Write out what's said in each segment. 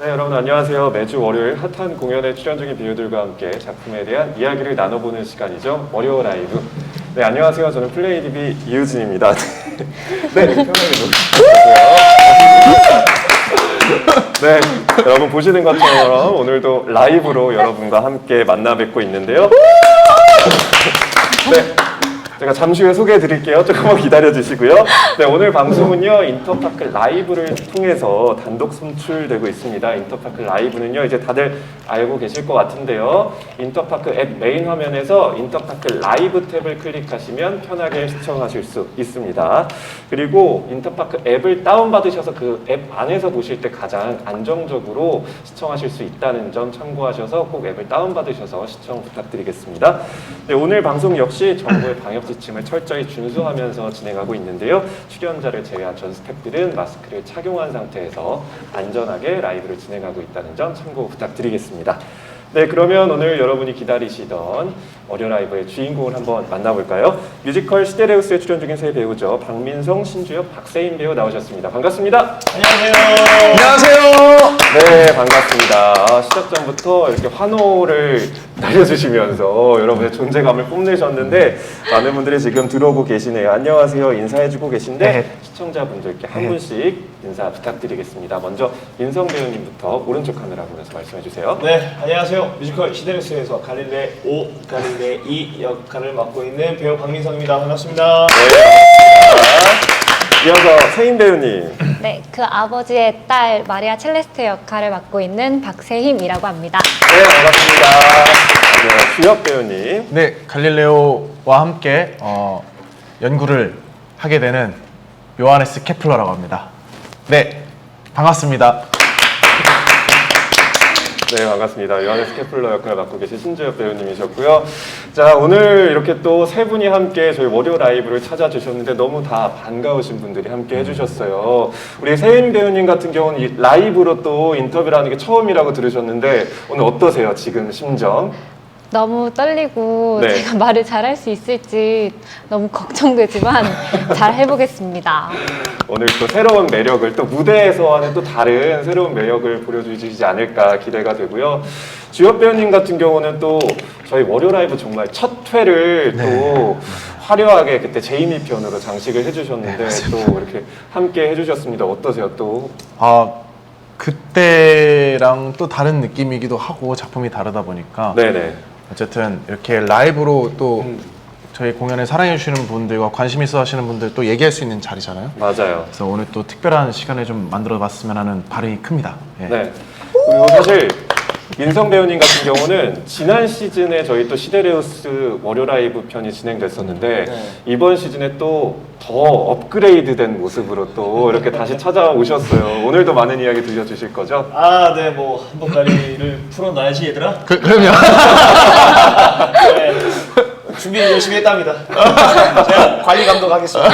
네, 여러분 안녕하세요. 매주 월요일 핫한 공연에 출연 중인 배우들과 함께 작품에 대한 이야기를 나눠보는 시간이죠. 월요 라이브. 네, 안녕하세요. 저는 플레이DB 이유진입니다. 네, 편하게 놀아주세요. 네, 여러분 보시는 것처럼 오늘도 라이브로 여러분과 함께 만나 뵙고 있는데요. 네. 제가 잠시 후에 소개해 드릴게요. 조금만 기다려 주시고요. 네, 오늘 방송은요, 인터파크 라이브를 통해서 단독 송출되고 있습니다. 인터파크 라이브는요, 이제 다들 알고 계실 것 같은데요. 인터파크 앱 메인 화면에서 인터파크 라이브 탭을 클릭하시면 편하게 시청하실 수 있습니다. 그리고 인터파크 앱을 다운받으셔서 그 앱 안에서 보실 때 가장 안정적으로 시청하실 수 있다는 점 참고하셔서 꼭 앱을 다운받으셔서 시청 부탁드리겠습니다. 네, 오늘 방송 역시 정부의 방역 지침을 철저히 준수하면서 진행하고 있는데요. 출연자를 제외한 전 스태프들은 마스크를 착용한 상태에서 안전하게 라이브를 진행하고 있다는 점 참고 부탁드리겠습니다. 네, 그러면 오늘 여러분이 기다리시던 월요 라이브의 주인공을 한번 만나볼까요? 뮤지컬 시데레우스에 출연 중인 새 배우죠. 박민성, 신주엽, 박세인 배우 나오셨습니다. 반갑습니다. 안녕하세요. 안녕하세요. 네, 반갑습니다. 시작 전부터 이렇게 환호를 날려주시면서 여러분의 존재감을 뽐내셨는데 많은 분들이 지금 들어오고 계시네요. 안녕하세요. 인사해주고 계신데 네. 시청자분들께 한 분씩 인사 부탁드리겠습니다. 먼저 민성 배우님부터 오른쪽 카메라 보면서 말씀해주세요. 네, 안녕하세요. 뮤지컬 시데레우스에서 갈릴레 5, 갈릴레 2 역할을 맡고 있는 배우 박민성입니다. 반갑습니다. 네. 이어서 세인 배우님. 네, 그 아버지의 딸 마리아 첼레스테 역할을 맡고 있는 박세힘이라고 합니다. 네, 반갑습니다. 네, 주혁 배우님. 네, 갈릴레오와 함께 연구를 하게 되는 요하네스 케플러라고 합니다. 네, 반갑습니다. 네, 반갑습니다. 요하네스 케플러 역할을 맡고 계신 신주엽 배우님이셨고요. 자, 오늘 이렇게 또 세 분이 함께 저희 월요 라이브를 찾아주셨는데 너무 다 반가우신 분들이 함께 해주셨어요. 우리 세인 배우님 같은 경우는 이 라이브로 또 인터뷰를 하는 게 처음이라고 들으셨는데 오늘 어떠세요? 지금 심정? 너무 떨리고 네. 제가 말을 잘할 수 있을지 너무 걱정되지만 잘 해보겠습니다. 오늘 또 새로운 매력을 또 무대에서와는 또 다른 새로운 매력을 보여주시지 않을까 기대가 되고요. 주엽 배우님 같은 경우는 또 저희 월요 라이브 정말 첫 회를 또 화려하게 그때 제이미 편으로 장식을 해주셨는데 또 이렇게 함께 해주셨습니다. 어떠세요? 또 그때랑 또 다른 느낌이기도 하고 작품이 다르다 보니까 네네. 어쨌든 이렇게 라이브로 또 저희 공연을 사랑해 주시는 분들과 관심 있어 하시는 분들 또 얘기할 수 있는 자리잖아요. 맞아요. 그래서 오늘 또 특별한 시간을 좀 만들어 봤으면 하는 바람이 큽니다. 예. 네. 그리고 사실 민성 배우님 같은 경우는 지난 시즌에 저희 또 시데레우스 월요 라이브 편이 진행됐었는데 이번 시즌에 또 더 업그레이드된 모습으로 또 이렇게 다시 찾아오셨어요. 오늘도 많은 이야기 들려주실 거죠? 아, 네, 뭐 한복 다리를 풀어놔야지 얘들아. 그럼요. 네, 준비 열심히 했답니다. 제가 관리 감독하겠습니다.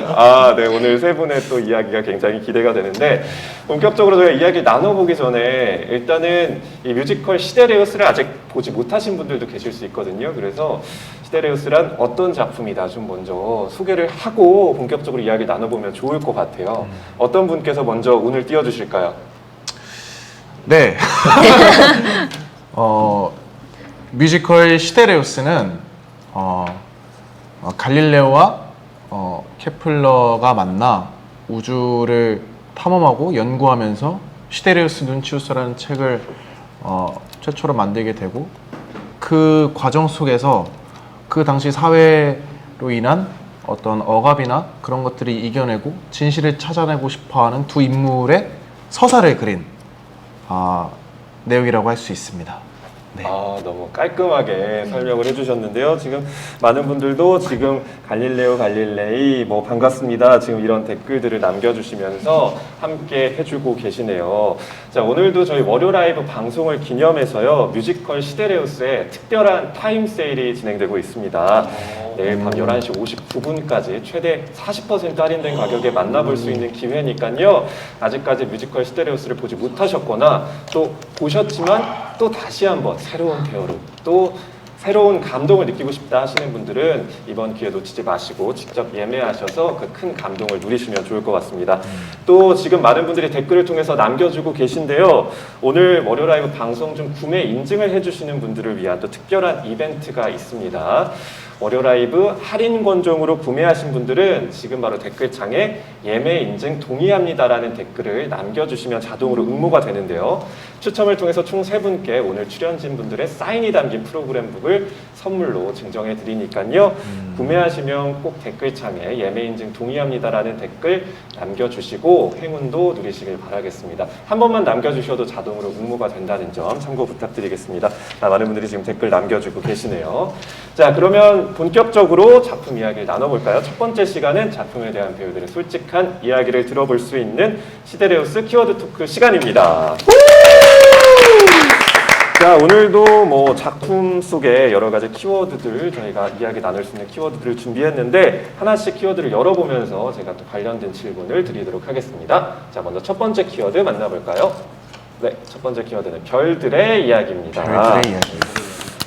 아, 네. 오늘 세 분의 또 이야기가 굉장히 기대가 되는데 본격적으로 저희가 이야기 나눠보기 전에 일단은 이 뮤지컬 시데레우스를 아직 보지 못하신 분들도 계실 수 있거든요. 그래서 시데레우스란 어떤 작품이다 좀 먼저 소개를 하고 본격적으로 이야기 나눠보면 좋을 것 같아요. 어떤 분께서 먼저 운을 띄워주실까요? 네. 뮤지컬 시데레우스는 갈릴레오와 케플러가 만나 우주를 탐험하고 연구하면서 시데레우스 눈치우스라는 책을 최초로 만들게 되고 그 과정 속에서 그 당시 사회로 인한 어떤 억압이나 그런 것들이 이겨내고 진실을 찾아내고 싶어하는 두 인물의 서사를 그린 내용이라고 할 수 있습니다. 네. 아, 너무 깔끔하게 설명을 해주셨는데요. 지금 많은 분들도 지금 갈릴레오 갈릴레이 뭐 반갑습니다. 지금 이런 댓글들을 남겨주시면서 함께 해주고 계시네요. 자, 오늘도 저희 월요 라이브 방송을 기념해서요. 뮤지컬 시데레우스에 특별한 타임 세일이 진행되고 있습니다. 내일 밤 11시 59분까지 최대 40% 할인된 가격에 만나볼 수 있는 기회니까요. 아직까지 뮤지컬 시데레우스를 보지 못하셨거나 또 보셨지만 또 다시 한번 새로운 배우로 또 새로운 감동을 느끼고 싶다 하시는 분들은 이번 기회 놓치지 마시고 직접 예매하셔서 그 큰 감동을 누리시면 좋을 것 같습니다. 또 지금 많은 분들이 댓글을 통해서 남겨주고 계신데요. 오늘 월요 라이브 방송 중 구매 인증을 해주시는 분들을 위한 또 특별한 이벤트가 있습니다. 월요 라이브 할인 권종으로 구매하신 분들은 지금 바로 댓글창에 예매 인증 동의합니다라는 댓글을 남겨주시면 자동으로 응모가 되는데요. 추첨을 통해서 총 3분께 오늘 출연진 분들의 사인이 담긴 프로그램북을 선물로 증정해 드리니까요. 구매하시면 꼭 댓글창에 예매 인증 동의합니다라는 댓글 남겨주시고 행운도 누리시길 바라겠습니다. 한 번만 남겨주셔도 자동으로 응모가 된다는 점 참고 부탁드리겠습니다. 많은 분들이 지금 댓글 남겨주고 계시네요. 자, 그러면 본격적으로 작품 이야기를 나눠볼까요? 첫 번째 시간은 작품에 대한 배우들의 솔직한 이야기를 들어볼 수 있는 시데레우스 키워드 토크 시간입니다. 자, 오늘도 뭐 작품 속에 여러 가지 키워드들 저희가 이야기 나눌 수 있는 키워드들을 준비했는데 하나씩 키워드를 열어보면서 제가 또 관련된 질문을 드리도록 하겠습니다. 자, 먼저 첫 번째 키워드 만나볼까요? 네, 첫 번째 키워드는 별들의 이야기입니다. 별들의 이야기.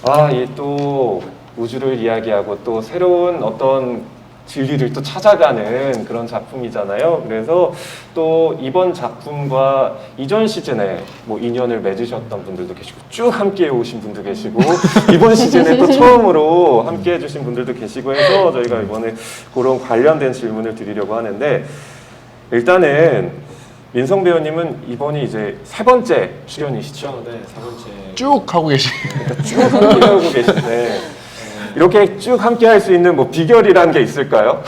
아, 이 또 우주를 이야기하고 또 새로운 어떤 진리를 또 찾아가는 그런 작품이잖아요. 그래서 또 이번 작품과 이전 시즌에 뭐 인연을 맺으셨던 분들도 계시고 쭉 함께 오신 분도 계시고 이번 시즌에 또 처음으로 함께 해주신 분들도 계시고 해서 저희가 이번에 그런 관련된 질문을 드리려고 하는데 일단은 민성 배우님은 이번이 이제 3번째 출연이시죠? 네, 4번째. 쭉 하고 계시. 쭉 함께 하고 계신데 이렇게 쭉 함께 할 수 있는 뭐 비결이라는 게 있을까요?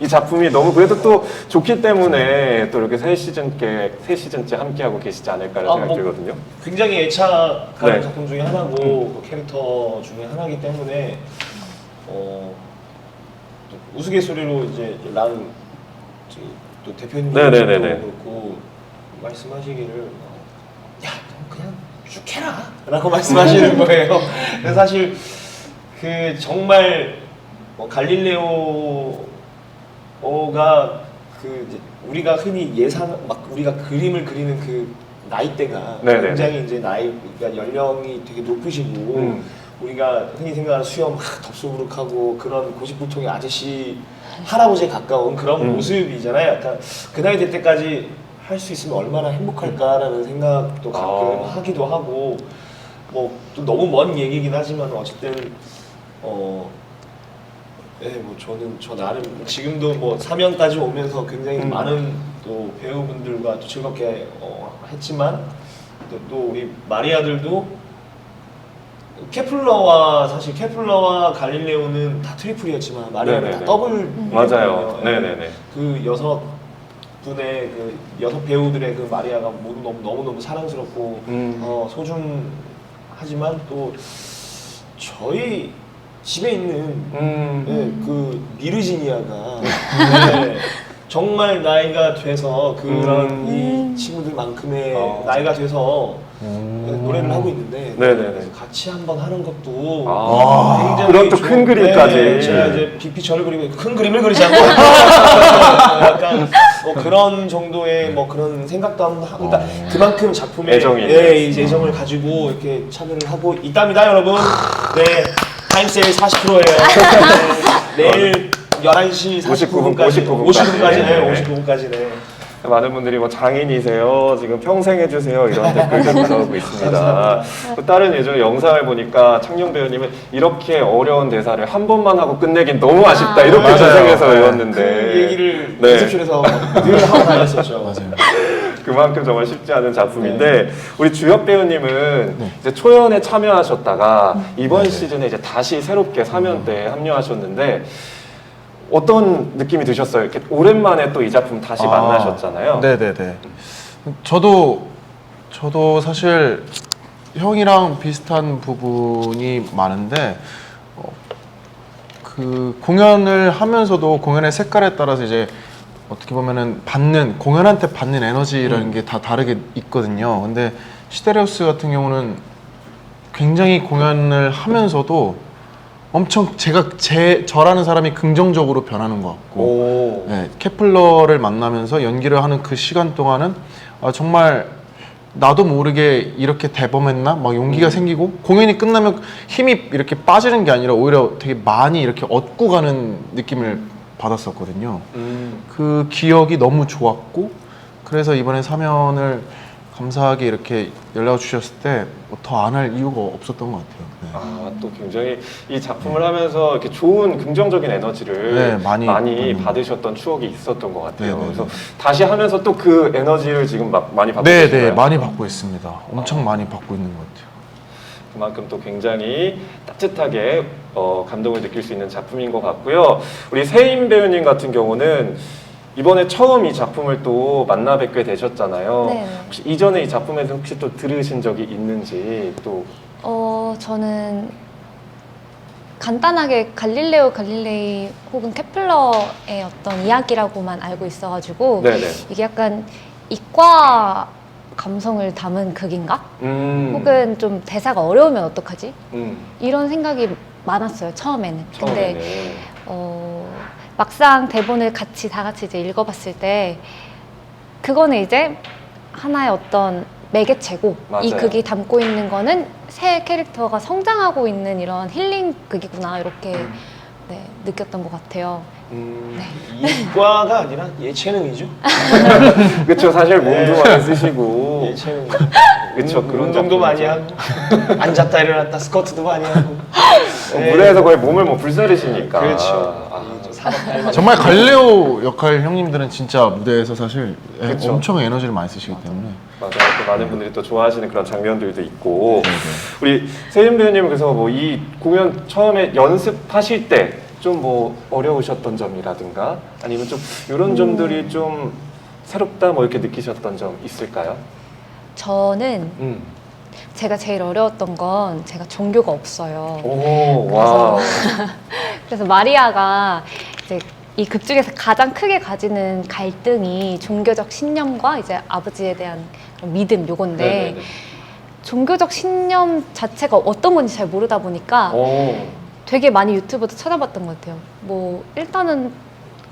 이 작품이 너무 그래도 또 좋기 때문에 또 이렇게 3시즌째 함께 하고 계시지 않을까라는 생각이 들거든요. 굉장히 애착가는 네. 작품 중에 하나고 그 캐릭터 중에 하나이기 때문에 또 우스갯소리로 이제 랑 또 대표님도 네네네네. 그렇고 말씀하시기를 야, 너 그냥 쭉 해라 라고 말씀하시는 거예요. 그래서 사실 그 정말 갈릴레오가 그 이제 우리가 흔히 막 우리가 그림을 그리는 그 나이대가 네네네. 굉장히 이제 그러니까 연령이 되게 높으시고 우리가 흔히 생각하는 수염 막 덥수부룩하고 그런 고집불통의 아저씨 할아버지에 가까운 그런 모습이잖아요. 약간 그 나이 될 때까지 할 수 있으면 얼마나 행복할까라는 생각도 가끔 하기도 하고 뭐 또 너무 먼 얘기긴 하지만 어쨌든 네, 뭐 저 나름 지금도 뭐 3연까지 오면서 굉장히 많은 또 배우분들과 또 즐겁게 했지만 또 우리 마리아들도 사실 케플러와 갈릴레오는 다 트리플이었지만 마리아는 네네네. 다 더블. 맞아요. 네네네. 그 6분의 그 6 배우들의 그 마리아가 모두 너무 사랑스럽고 소중하지만 또 저희 집에 있는 그 미르지니아가 네, 정말 나이가 돼서 그런 이 친구들만큼의 나이가 돼서 노래를 하고 있는데 네네네. 같이 한번 하는 것도 그런 또 큰 그림까지. 네, 제가 이제 빅피처를 그리고 큰 그림을 그리지 않고 약간 뭐 그런 정도의 뭐 그런 생각도 한번 하고 그러니까 그만큼 작품에 애정이 이제 애정을 가지고 이렇게 참여를 하고 있답니다, 여러분. 네, 타임세일 40%예요. 내일 11시 49분까지 59분까지. 네. 59분까지 네. 많은 분들이 뭐 장인이세요, 지금 평생 해주세요 이런 댓글도 나오고 있습니다. 또 다른 예전에 영상을 보니까 창녕 배우님은 이렇게 어려운 대사를 한 번만 하고 끝내긴 너무 아쉽다 이렇게 맞아요. 전생에서 네. 외웠는데 그 얘기를 네. 연습실에서 늘 하고 다녔었죠. 맞아요. 그만큼 정말 쉽지 않은 작품인데 우리 주혁 배우님은 이제 초연에 참여하셨다가 이번 시즌에 이제 다시 새롭게 3연대에 합류하셨는데 어떤 느낌이 드셨어요? 이렇게 오랜만에 또 이 작품 다시 만나셨잖아요. 네네네. 저도 사실 형이랑 비슷한 부분이 많은데 그 공연을 하면서도 공연의 색깔에 따라서 이제 어떻게 보면은 공연한테 받는 에너지라는 게 다 다르게 있거든요. 근데 시데레우스 같은 경우는 굉장히 공연을 하면서도 엄청 저라는 사람이 긍정적으로 변하는 것 같고 네, 케플러를 만나면서 연기를 하는 그 시간 동안은 정말 나도 모르게 이렇게 대범했나? 막 용기가 생기고 공연이 끝나면 힘이 이렇게 빠지는 게 아니라 오히려 되게 많이 이렇게 얻고 가는 느낌을 받았었거든요. 그 기억이 너무 좋았고 그래서 이번에 사면을 감사하게 이렇게 연락을 주셨을 때 더 안 할 이유가 없었던 것 같아요. 네. 아, 또 굉장히 이 작품을 하면서 이렇게 좋은 긍정적인 에너지를 네, 많이 받으셨던 추억이 있었던 것 같아요. 네, 네, 그래서 다시 하면서 또 그 에너지를 지금 많이 받고 네, 계신가요? 네, 많이 받고 있습니다. 엄청 많이 받고 있는 것 같아요. 그만큼 또 굉장히 따뜻하게 감동을 느낄 수 있는 작품인 것 같고요. 우리 세임 배우님 같은 경우는 이번에 처음 이 작품을 또 만나 뵙게 되셨잖아요. 네. 혹시 이전에 이 작품에서 혹시 또 들으신 적이 있는지 또 저는 간단하게 갈릴레오 갈릴레이 혹은 케플러의 어떤 이야기라고만 알고 있어가지고 네네. 이게 약간 이과 감성을 담은 극인가? 혹은 좀 대사가 어려우면 어떡하지? 이런 생각이 많았어요, 처음에는. 근데 막상 대본을 다 같이 이제 읽어봤을 때 그거는 이제 하나의 어떤 매개체고 이 맞아요. 극이 담고 있는 거는 새 캐릭터가 성장하고 있는 이런 힐링 극이구나 이렇게 네, 느꼈던 것 같아요. 이과가 아니라 예체능이죠. 그렇죠. 사실 몸도 네. 많이 쓰시고 예체능. 그쵸, 그런 운동도 많이 작품이죠. 하고 앉았다 일어났다 스쿼트도 많이 하고. 네. 무대에서 거의 몸을 뭐 불사르시니까. 그렇죠. 아, 사박팔 정말 갈레오 역할 형님들은 진짜 무대에서 사실 그쵸. 엄청 에너지를 많이 쓰시기 때문에 맞아요. 또 많은 분들이 또 좋아하시는 그런 장면들도 있고 우리 세임 배우님 그래서 뭐 이 공연 처음에 연습하실 때 좀 뭐 어려우셨던 점이라든가 아니면 좀 이런 점들이 좀 새롭다 뭐 이렇게 느끼셨던 점 있을까요? 저는 제가 제일 어려웠던 건 제가 종교가 없어요. 오, 와. 그래서 마리아가 이제 이 극 중에서 가장 크게 가지는 갈등이 종교적 신념과 이제 아버지에 대한 그런 믿음 요건데 네네네. 종교적 신념 자체가 어떤 건지 잘 모르다 보니까 오. 되게 많이 유튜브도 찾아봤던 것 같아요. 뭐 일단은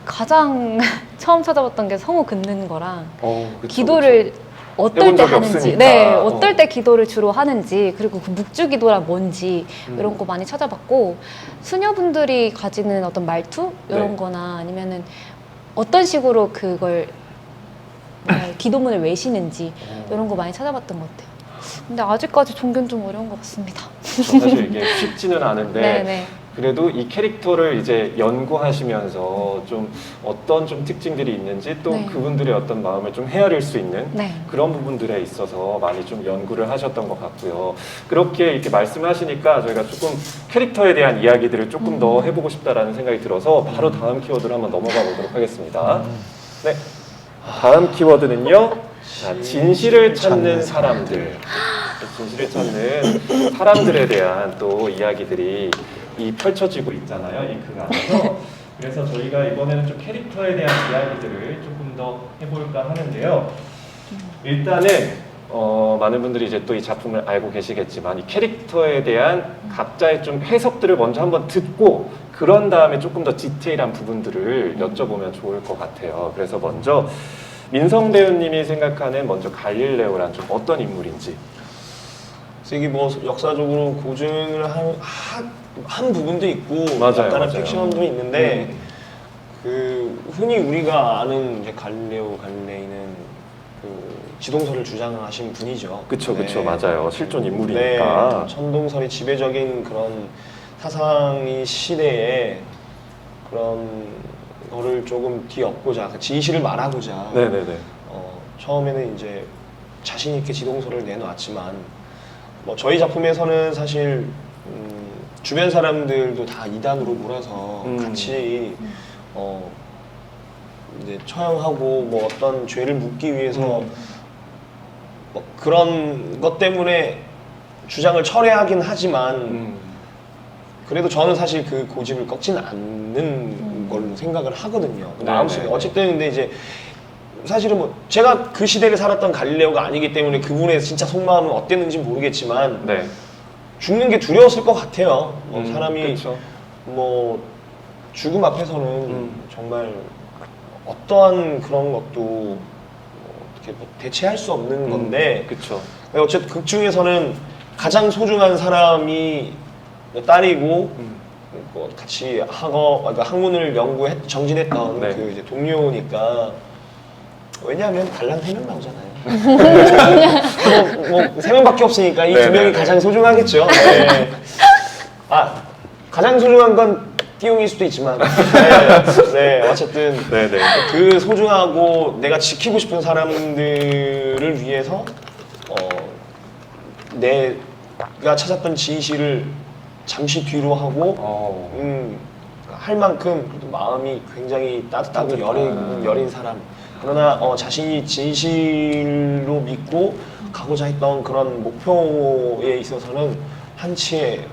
가장 처음 찾아봤던 게 성우 긋는 거랑 그쵸, 기도를 어떨 해본 때 적이 하는지, 없으니까. 네, 어떨 때 기도를 주로 하는지, 그리고 그 묵주 기도란 뭔지 이런 거 많이 찾아봤고 수녀분들이 가지는 어떤 말투 이런 네. 거나 아니면은 어떤 식으로 그걸 기도문을 외시는지 이런 거 많이 찾아봤던 것 같아요. 근데 아직까지 종교는 좀 어려운 것 같습니다. 사실 이게 쉽지는 않은데 네네. 그래도 이 캐릭터를 이제 연구하시면서 좀 어떤 좀 특징들이 있는지 또 네. 그분들의 어떤 마음을 좀 헤아릴 수 있는 네. 그런 부분들에 있어서 많이 좀 연구를 하셨던 것 같고요. 그렇게 이렇게 말씀하시니까 저희가 조금 캐릭터에 대한 이야기들을 조금 더 해보고 싶다라는 생각이 들어서 바로 다음 키워드로 한번 넘어가 보도록 하겠습니다. 네. 다음 키워드는요. 자, 진실을 찾는 사람들. 진실을 찾는 사람들에 대한 또 이야기들이 펼쳐지고 있잖아요. 이 그 안에서. 그래서 저희가 이번에는 좀 캐릭터에 대한 이야기들을 조금 더 해볼까 하는데요. 일단은 많은 분들이 이제 또 이 작품을 알고 계시겠지만 이 캐릭터에 대한 각자의 좀 해석들을 먼저 한번 듣고 그런 다음에 조금 더 디테일한 부분들을 여쭤보면 좋을 것 같아요. 그래서 먼저 민성 배우님이 생각하는 먼저 갈릴레오란 좀 어떤 인물인지. 그래서 이게 뭐 역사적으로 고증을 한 부분도 있고 맞아요, 약간의 맞아요. 픽션도 있는데 그 흔히 우리가 아는 이제 갈릴레오 갈릴레이는 그 지동설을 주장하신 분이죠. 그쵸, 네. 맞아요. 실존 인물이니까. 네, 천동설이 지배적인 그런 사상이 시대에 그런 거를 조금 뒤엎고자, 그 진실을 말하고자 네네네. 처음에는 이제 자신 있게 지동설을 내놓았지만 뭐 저희 작품에서는 사실 주변 사람들도 다 이단으로 몰아서 같이 이제 처형하고 뭐 어떤 죄를 묻기 위해서 뭐 그런 것 때문에 주장을 철회하긴 하지만 그래도 저는 사실 그 고집을 꺾지는 않는 걸로 생각을 하거든요. 마음속에 어쨌든 근데 이제 사실은 뭐 제가 그 시대를 살았던 갈릴레오가 아니기 때문에 그분의 진짜 속마음은 어땠는지 모르겠지만 네. 죽는 게 두려웠을 것 같아요. 사람이 그쵸. 뭐 죽음 앞에서는 정말 어떠한 그런 것도 이렇게 뭐 대체할 수 없는 건데 그쵸. 어쨌든 극 중에서는 가장 소중한 사람이 딸이고 뭐 같이 그러니까 학문을 정진했던 네. 그 이제 동료니까 왜냐하면 달랑 3명 나오잖아요. 뭐 3명밖에 없으니까 이 네, 2명이 네, 네. 가장 소중하겠죠. 네. 아 가장 소중한 건 띠용일 수도 있지만 네, 어쨌든 네네. 그 소중하고 내가 지키고 싶은 사람들을 위해서 내가 찾았던 진실을 잠시 뒤로 하고 할 만큼 그래도 마음이 굉장히 따뜻하고 여린 사람. 그러나 자신이 진실로 믿고 가고자 했던 그런 목표에 있어서는 한치의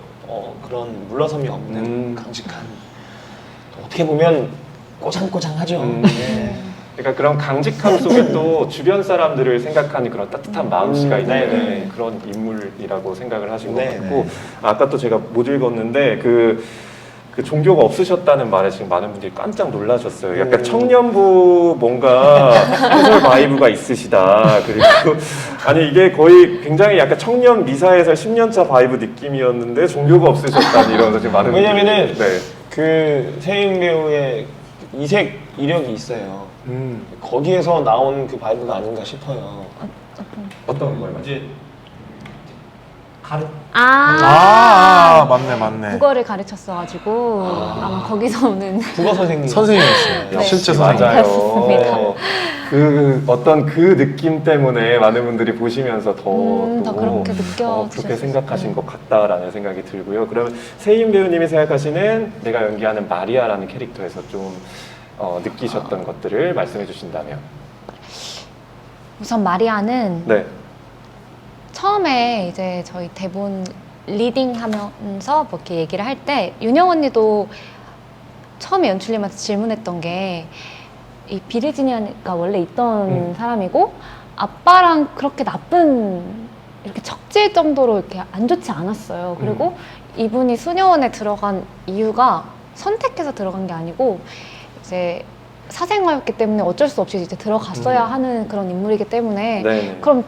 그런 물러섬이 없는 강직한, 어떻게 보면 꼬장꼬장하죠. 네. 그러니까 그런 강직함 속에 또 주변 사람들을 생각하는 그런 따뜻한 마음씨가 있는 네네. 그런 인물이라고 생각을 하신 것 네네. 같고, 아까 또 제가 못 읽었는데 그 종교가 없으셨다는 말에 지금 많은 분들이 깜짝 놀라셨어요. 약간 청년부 뭔가 소설 바이브가 있으시다. 그리고 아니 이게 거의 굉장히 약간 청년 미사에서 10년차 바이브 느낌이었는데 종교가 없으셨다니 이러면서 지금 많은 왜냐면은 분들이, 네. 그 세인 배우의 이색 이력이 있어요. 거기에서 나온 그 바이브가 아닌가 싶어요. 어떤 거예요? 이제 맞네. 국어를 가르쳤어가지고 아마 거기서 오는 국어 선생님. 선생님이었어요. 네. 실제 선생님. 맞아요. 그렇습니다. 그 어떤 그 느낌 때문에 많은 분들이 보시면서 더 또 그렇게 그렇게 느껴지셨어요. 생각하신 것 같다라는 생각이 들고요. 그러면 세인 배우님이 생각하시는 내가 연기하는 마리아라는 캐릭터에서 좀 느끼셨던 것들을 말씀해 주신다면. 우선 마리아는 네. 처음에 이제 저희 대본 리딩하면서 뭐 이렇게 얘기를 할 때 윤영 언니도 처음에 연출님한테 질문했던 게, 이 비르지니아가 원래 있던 사람이고 아빠랑 그렇게 나쁜, 이렇게 척질 정도로 이렇게 안 좋지 않았어요. 그리고 이분이 수녀원에 들어간 이유가 선택해서 들어간 게 아니고 이제 사생활이었기 때문에 어쩔 수 없이 이제 들어갔어야 하는 그런 인물이기 때문에 네. 그럼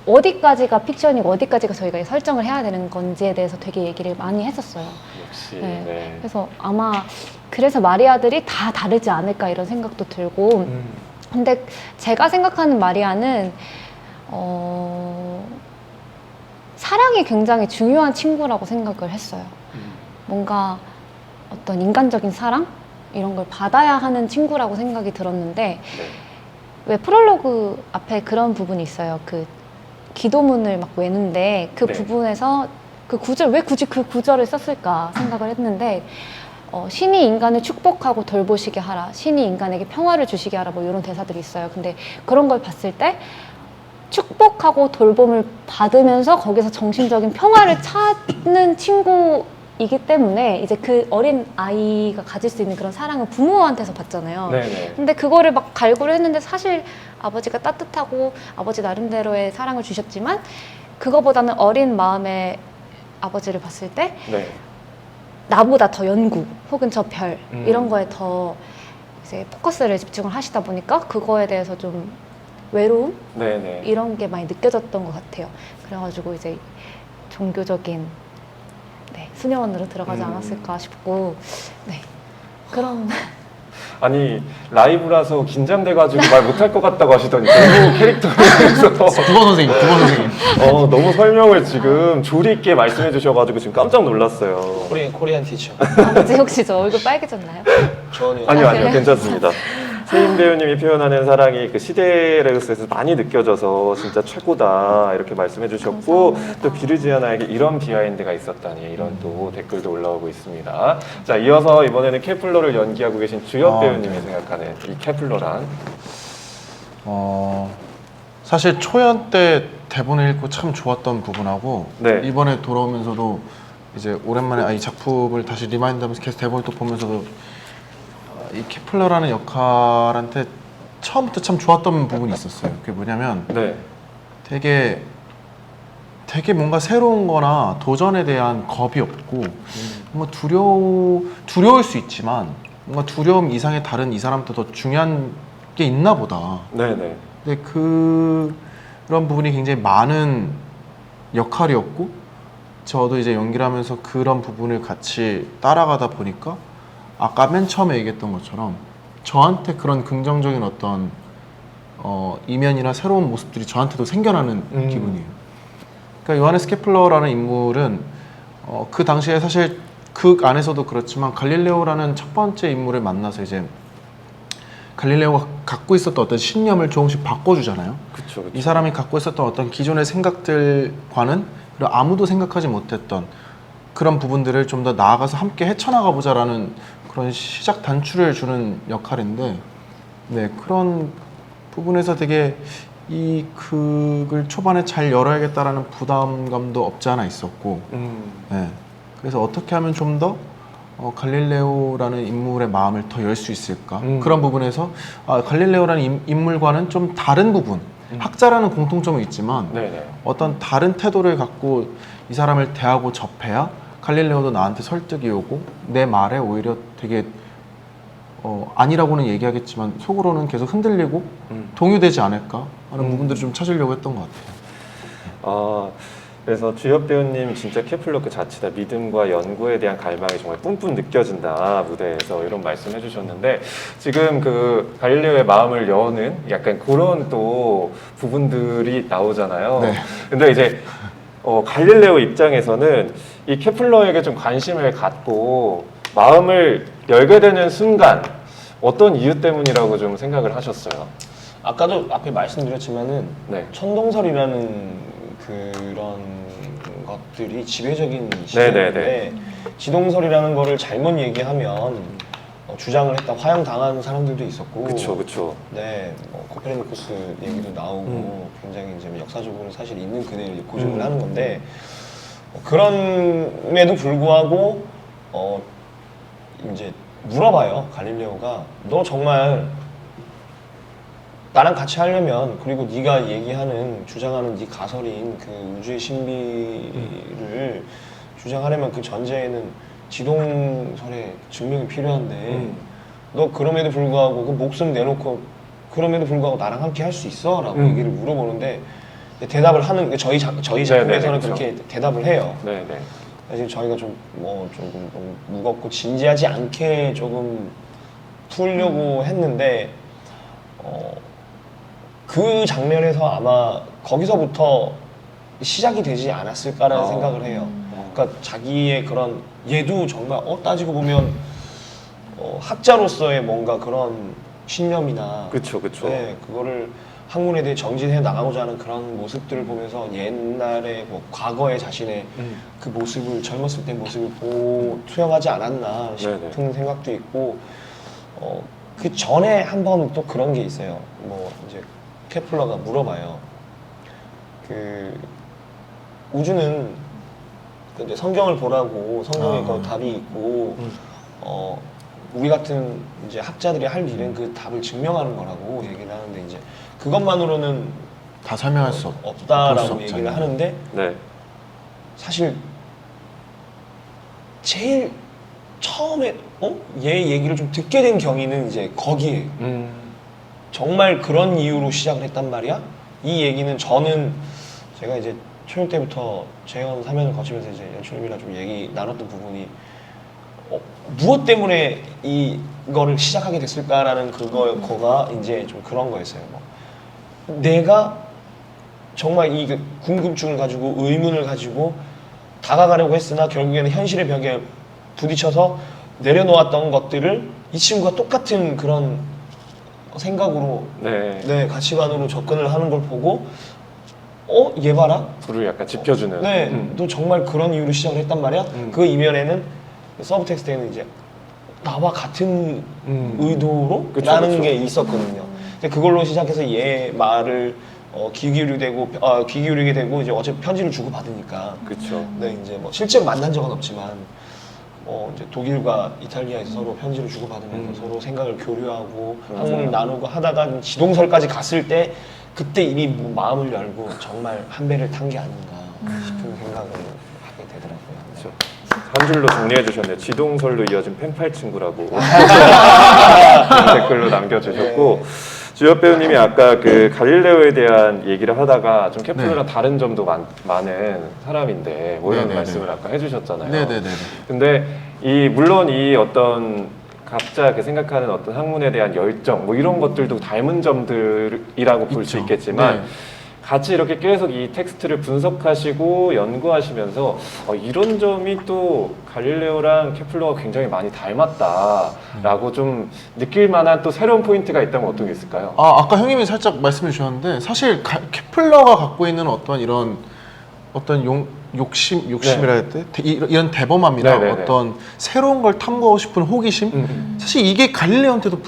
어디까지가 픽션이고 어디까지가 저희가 설정을 해야 되는 건지에 대해서 되게 얘기를 많이 했었어요. 역시. 네. 네. 그래서 아마 그래서 마리아들이 다 다르지 않을까 이런 생각도 들고, 근데 제가 생각하는 마리아는 사랑이 굉장히 중요한 친구라고 생각을 했어요. 뭔가 어떤 인간적인 사랑? 이런 걸 받아야 하는 친구라고 생각이 들었는데, 네. 왜 프롤로그 앞에 그런 부분이 있어요. 그 기도문을 막 외는데 그 네. 부분에서 그 구절, 왜 굳이 그 구절을 썼을까 생각을 했는데, 신이 인간을 축복하고 돌보시게 하라, 신이 인간에게 평화를 주시게 하라, 뭐 이런 대사들이 있어요. 근데 그런 걸 봤을 때 축복하고 돌봄을 받으면서 거기서 정신적인 평화를 찾는 친구이기 때문에 이제 그 어린 아이가 가질 수 있는 그런 사랑은 부모한테서 받잖아요. 네네. 근데 그거를 막 갈구를 했는데, 사실 아버지가 따뜻하고 아버지 나름대로의 사랑을 주셨지만 그거보다는 어린 마음의 아버지를 봤을 때 네. 나보다 더 연구 혹은 저 별 이런 거에 더 이제 포커스를 집중을 하시다 보니까 그거에 대해서 좀 외로움 네네. 이런 게 많이 느껴졌던 것 같아요. 그래가지고 이제 종교적인 수녀원으로 들어가지 않았을까 싶고, 네, 그런. 아니 라이브라서 긴장돼가지고 말 못할 것 같다고 하시더니 너무 캐릭터에 대해서 국어 선생님. 너무 설명을 지금 조리 있게 말씀해 주셔가지고 지금 깜짝 놀랐어요. 코리안 티처. 아버지 혹시 저 얼굴 빨개졌나요? 전혀. 아니요, 그래요? 괜찮습니다. 세인 배우님이 표현하는 사랑이 그 시데레우스에서 많이 느껴져서 진짜 최고다 이렇게 말씀해 주셨고, 감사합니다. 또 비르지아나에게 이런 비하인드가 있었다니 이런 또 댓글도 올라오고 있습니다. 자, 이어서 이번에는 케플러를 연기하고 계신 주연 배우님이 생각하는 이 케플러란? 사실 초연 때 대본을 읽고 참 좋았던 부분하고, 네. 이번에 돌아오면서도 이제 오랜만에 이 작품을 다시 리마인드하면서 계속 대본을 또 보면서도 이 케플러라는 역할한테 처음부터 참 좋았던 부분이 있었어요. 그게 뭐냐면 네. 되게 뭔가 새로운 거나 도전에 대한 겁이 없고, 뭔가 두려울 수 있지만 뭔가 두려움 이상의 다른 이 사람한테 더 중요한 게 있나 보다. 네네. 근데 그런 부분이 굉장히 많은 역할이었고 저도 이제 연기를 하면서 그런 부분을 같이 따라가다 보니까 아까 맨 처음에 얘기했던 것처럼 저한테 그런 긍정적인 어떤 이면이나 새로운 모습들이 저한테도 생겨나는 기분이에요. 그러니까 요하네스 케플러라는 인물은 그 당시에 사실 그 안에서도 그렇지만 갈릴레오라는 첫 번째 인물을 만나서 이제 갈릴레오가 갖고 있었던 어떤 신념을 조금씩 바꿔주잖아요. 그쵸, 그쵸. 이 사람이 갖고 있었던 어떤 기존의 생각들과는 그리고 아무도 생각하지 못했던 그런 부분들을 좀 더 나아가서 함께 헤쳐나가 보자라는 그런 시작 단추를 주는 역할인데, 네, 그런 부분에서 되게 이 극을 초반에 잘 열어야겠다라는 부담감도 없지 않아 있었고, 네, 그래서 어떻게 하면 좀 더 갈릴레오라는 인물의 마음을 더 열 수 있을까? 그런 부분에서 갈릴레오라는 인물과는 좀 다른 부분, 학자라는 공통점이 있지만 네네. 어떤 다른 태도를 갖고 이 사람을 대하고 접해야 갈릴레오도 나한테 설득이 오고 내 말에 오히려 되게 아니라고는 얘기하겠지만 속으로는 계속 흔들리고 동요되지 않을까 하는 부분들을 좀 찾으려고 했던 것 같아요. 그래서 주엽 배우님 진짜 케플러 그 자체다 믿음과 연구에 대한 갈망이 정말 뿜뿜 느껴진다 무대에서 이런 말씀해 주셨는데 지금 그 갈릴레오의 마음을 여는 약간 그런 또 부분들이 나오잖아요. 네. 근데 이제 갈릴레오 입장에서는 이 케플러에게 좀 관심을 갖고 마음을 열게 되는 순간 어떤 이유 때문이라고 좀 생각을 하셨어요? 아까도 앞에 말씀드렸지만은 네. 천동설이라는 그런 것들이 지배적인 네네네. 시대인데 지동설이라는 거를 잘못 얘기하면 주장을 했다 화형당한 사람들도 있었고 그쵸. 네, 코페르니쿠스 얘기도 나오고 굉장히 이제 역사적으로 사실 있는 그대로 고증을 하는 건데 그럼에도 불구하고 이제 물어봐요. 갈릴레오가 너 정말 나랑 같이 하려면 그리고 네가 얘기하는 주장하는 네 가설인 그 우주의 신비를 주장하려면 그 전제에는 지동설의 증명이 필요한데 너 그럼에도 불구하고 그 목숨 내놓고 그럼에도 불구하고 나랑 함께 할 수 있어? 라고 얘기를 물어보는데 대답을 하는 저희 작품에서는 네네, 그렇게 대답을 해요. 네네. 사실 저희가 조금 너무 무겁고 진지하지 않게 조금 풀려고 했는데 그 장면에서 아마 거기서부터 시작이 되지 않았을까라는 생각을 해요. 그러니까 자기의 그런 얘도 정말 따지고 보면 학자로서의 뭔가 그런 신념이나 그쵸. 네, 그거를 학문에 대해 정진해 나가고자 하는 그런 모습들을 보면서 옛날에 과거의 자신의 그 모습을 젊었을 때 모습을 투영하지 않았나 싶은 네네. 생각도 있고 그 전에 한 번 또 그런 게 있어요. 이제 케플러가 물어봐요. 그 우주는 근데 성경을 보라고 성경에 그 답이 있고 우리 같은 이제 학자들이 할 일은 그 답을 증명하는 거라고 얘기를 하는데 이제 그것만으로는 다 설명할 수 없다라고 볼 수 얘기를 없잖아요. 하는데 네. 사실 제일 처음에 얘 얘기를 좀 듣게 된 경위는 이제 거기에 정말 그런 이유로 시작을 했단 말이야. 이 얘기는 저는 제가 이제 초연 때부터 재연 3년을 거치면서 이제 연출님이랑 좀 얘기 나눴던 부분이 무엇 때문에 이거를 시작하게 됐을까라는 그거가 이제 좀 그런 거였어요. 내가 정말 이 궁금증을 가지고 의문을 가지고 다가가려고 했으나 결국에는 현실의 벽에 부딪혀서 내려놓았던 것들을 이 친구가 똑같은 그런 생각으로 네. 가치관으로 접근을 하는 걸 보고 얘 봐라. 불을 약간 지펴주는. 네, 너 정말 그런 이유로 시작을 했단 말이야. 그 이면에는 서브텍스트에는 이제 나와 같은 의도로 그쵸, 라는 그쵸. 게 있었거든요. 근데 그걸로 시작해서 얘 말을 귀 기울이게 되고 이제 어차피 편지를 주고 받으니까. 그쵸. 네, 이제 실제로 만난 적은 없지만 이제 독일과 이탈리아에서 서로 편지를 주고 받으면서 서로 생각을 교류하고 학문을 나누고 하다가 지동설까지 갔을 때 그때 이미 마음을 열고 정말 한 배를 탄 게 아닌가 싶은 생각을 하게 되더라고요. 그쵸. 한 줄로 정리해 주셨네요. 지동설로 이어진 펜팔 친구라고 댓글로 남겨주셨고 주엽 배우님이 아까 그 갈릴레오에 대한 얘기를 하다가 좀 케플러랑 다른 점도 많은 사람인데 뭐 이런 네네네. 말씀을 아까 해주셨잖아요. 네네네. 근데 물론 이 어떤 각자 그 생각하는 어떤 학문에 대한 열정 뭐 이런 것들도 닮은 점들이라고 볼 수 있죠. 있겠지만 네. 같이 이렇게 계속 이 텍스트를 분석하시고 연구하시면서 이런 점이 또 갈릴레오랑 케플러가 굉장히 많이 닮았다라고 좀 느낄 만한 또 새로운 포인트가 있다면 어떤 게 있을까요? 아까 형님이 살짝 말씀해 주셨는데 사실 케플러가 갖고 있는 어떤 이런 욕심이라 해야 돼? 이런 대범함이나 네네네. 어떤 새로운 걸 탐구하고 싶은 호기심 사실 이게 갈릴레오한테도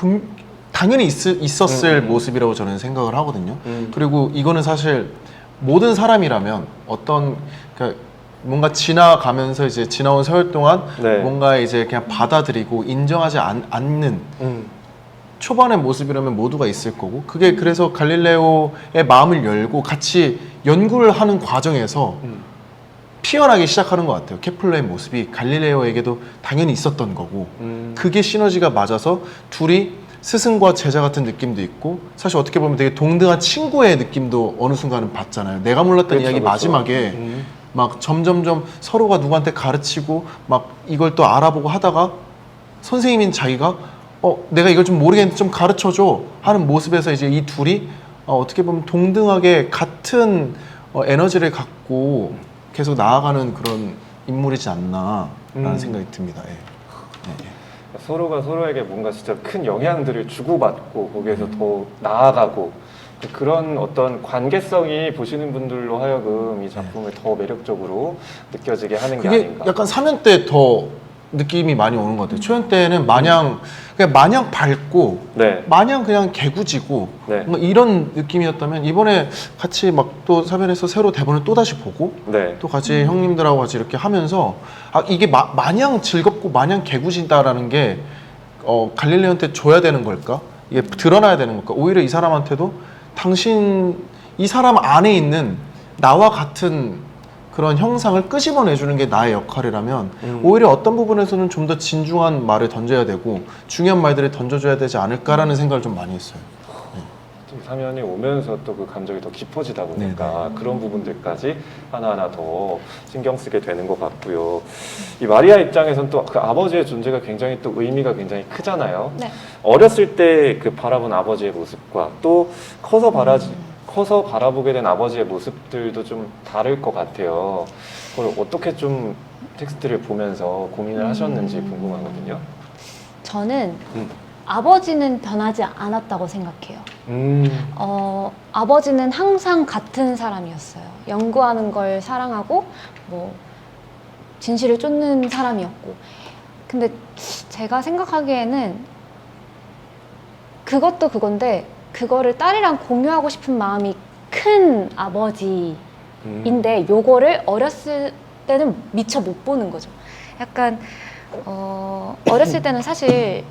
당연히 있었을 모습이라고 저는 생각을 하거든요. 그리고 이거는 사실 모든 사람이라면 그러니까 뭔가 지나가면서 이제 지나온 세월 동안 네. 뭔가 이제 그냥 받아들이고 인정하지 않는 초반의 모습이라면 모두가 있을 거고 그게 그래서 갈릴레오의 마음을 열고 같이 연구를 하는 과정에서 피어나기 시작하는 것 같아요. 케플러의 모습이 갈릴레오에게도 당연히 있었던 거고 그게 시너지가 맞아서 둘이 스승과 제자 같은 느낌도 있고 사실 어떻게 보면 되게 동등한 친구의 느낌도 어느 순간은 받잖아요. 내가 몰랐던 그렇죠, 이야기 그렇죠. 마지막에 막 점점점 서로가 누구한테 가르치고 막 이걸 또 알아보고 하다가 선생님인 자기가 내가 이걸 좀 모르겠는데 좀 가르쳐줘 하는 모습에서 이제 이 둘이 어떻게 보면 동등하게 같은 에너지를 갖고 계속 나아가는 그런 인물이지 않나라는 생각이 듭니다. 예. 서로가 서로에게 뭔가 진짜 큰 영향들을 주고받고 거기에서 더 나아가고 그런 어떤 관계성이 보시는 분들로 하여금 이 작품을 더 매력적으로 느껴지게 하는 게 그게 아닌가. 약간 4년 때 더 느낌이 많이 오는 것 같아요. 초연 때는 그냥 마냥 밝고 네. 마냥 그냥 개구지고 네. 뭔가 이런 느낌이었다면 이번에 같이 막 또 사변에서 새로 대본을 또 다시 보고 네. 또 같이 형님들하고 같이 이렇게 하면서 이게 마냥 즐겁고 마냥 개구진다라는 게 갈릴레오한테 줘야 되는 걸까? 이게 드러나야 되는 걸까? 오히려 이 사람한테도 이 사람 안에 있는 나와 같은 그런 형상을 끄집어내주는 게 나의 역할이라면 오히려 어떤 부분에서는 좀 더 진중한 말을 던져야 되고 중요한 말들을 던져줘야 되지 않을까라는 생각을 좀 많이 했어요. 좀 사면이 오면서 또 그 감정이 더 깊어지다 보니까 그런 부분들까지 하나하나 더 신경 쓰게 되는 것 같고요. 이 마리아 입장에서는 또 그 아버지의 존재가 굉장히 또 의미가 굉장히 크잖아요. 네. 어렸을 때 그 바라본 아버지의 모습과 또 커서 바라보게 된 아버지의 모습들도 좀 다를 것 같아요. 그걸 어떻게 좀 텍스트를 보면서 고민을 하셨는지 궁금하거든요. 저는 아버지는 변하지 않았다고 생각해요. 아버지는 항상 같은 사람이었어요. 연구하는 걸 사랑하고 뭐 진실을 쫓는 사람이었고. 근데 제가 생각하기에는 그것도 그건데 그거를 딸이랑 공유하고 싶은 마음이 큰 아버지인데 요거를 어렸을 때는 미처 못 보는 거죠. 약간 어렸을 때는 사실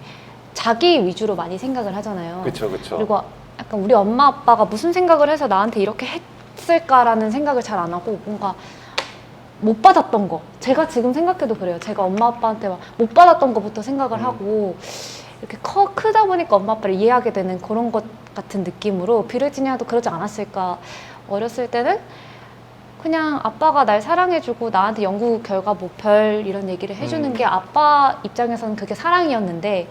자기 위주로 많이 생각을 하잖아요. 그렇죠, 그렇죠. 그리고 약간 우리 엄마 아빠가 무슨 생각을 해서 나한테 이렇게 했을까라는 생각을 잘 안 하고 뭔가 못 받았던 거 제가 지금 생각해도 그래요. 제가 엄마 아빠한테 막 못 받았던 것부터 생각을 하고 이렇게 크다 보니까 엄마 아빠를 이해하게 되는 그런 것 같은 느낌으로 비르지니아도 그러지 않았을까. 어렸을 때는 그냥 아빠가 날 사랑해주고 나한테 연구 결과 뭐 별 이런 얘기를 해주는 게 아빠 입장에서는 그게 사랑이었는데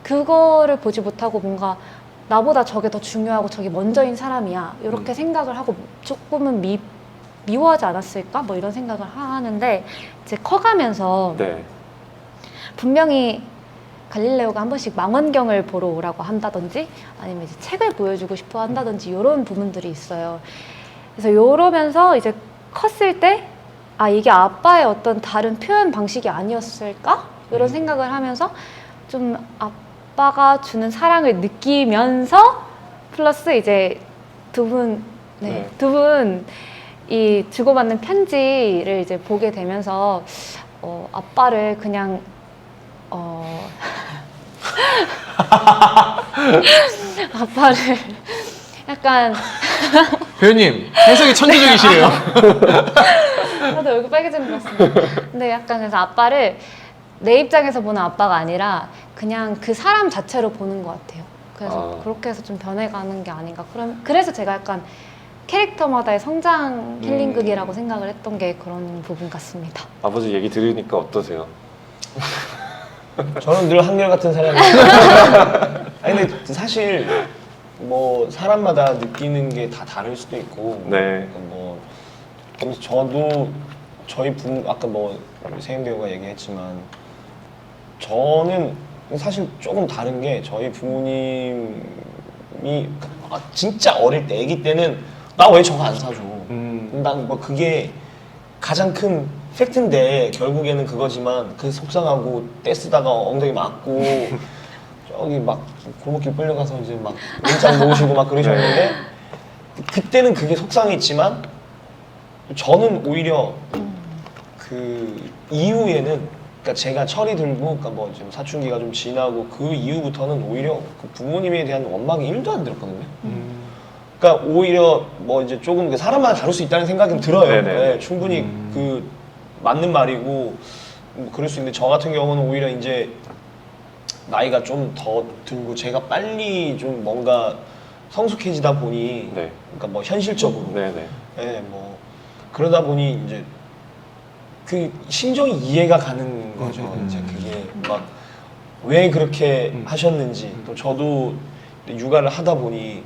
그거를 보지 못하고 뭔가 나보다 저게 더 중요하고 저게 먼저인 사람이야 이렇게 생각을 하고 조금은 미워하지 않았을까 뭐 이런 생각을 하는데 이제 커가면서 네. 분명히 갈릴레오가 한 번씩 망원경을 보러 오라고 한다든지 아니면 이제 책을 보여주고 싶어 한다든지 이런 부분들이 있어요. 그래서 이러면서 이제 컸을 때 이게 아빠의 어떤 다른 표현 방식이 아니었을까? 이런 생각을 하면서 좀 아빠가 주는 사랑을 느끼면서 플러스 이제 두 분 이 주고받는 편지를 이제 보게 되면서 아빠를 그냥 아빠를 약간 배우님 해석이 천재적이시네요. 다들 얼굴 빨개지는 것 같습니다. 근데 약간 그래서 아빠를 내 입장에서 보는 아빠가 아니라 그냥 그 사람 자체로 보는 것 같아요. 그래서 아. 그렇게 해서 좀 변해가는 게 아닌가. 그래서 제가 약간 캐릭터마다의 성장 힐링극이라고 생각을 했던 게 그런 부분 같습니다. 아버지 얘기 들으니까 어떠세요? 저는 늘 한결같은 사람이에요. 아니 근데 사실 뭐 사람마다 느끼는 게 다 다를 수도 있고 네. 그러니까 뭐 저도 저희 부모 아까 뭐 세임 배우가 얘기했지만 저는 사실 조금 다른 게 저희 부모님이 진짜 어릴 때 아기 때는 나 왜 저거 안 사줘? 난 뭐 그게 가장 큰 팩트인데 결국에는 그거지만 그 속상하고 떼쓰다가 엉덩이 맞고 저기 막 골목길 끌려가서 이제 막 문장 놓으시고 막 그러셨는데 그때는 그게 속상했지만 저는 오히려 그 이후에는 그러니까 제가 철이 들고 그러니까 뭐 지금 사춘기가 좀 지나고 그 이후부터는 오히려 그 부모님에 대한 원망이 1도 안 들었거든요. 그러니까 오히려 뭐 이제 조금 사람마다 다를 수 있다는 생각은 들어요. 네네. 네, 충분히 그 맞는 말이고 뭐 그럴 수 있는데 저 같은 경우는 오히려 이제 나이가 좀 더 들고 제가 빨리 좀 뭔가 성숙해지다 보니 네. 그러니까 뭐 현실적으로 네네. 예, 뭐 그러다 보니 이제 그 심정이 이해가 가는 거죠. 이제 그게 막 왜 그렇게 하셨는지 또 저도 육아를 하다 보니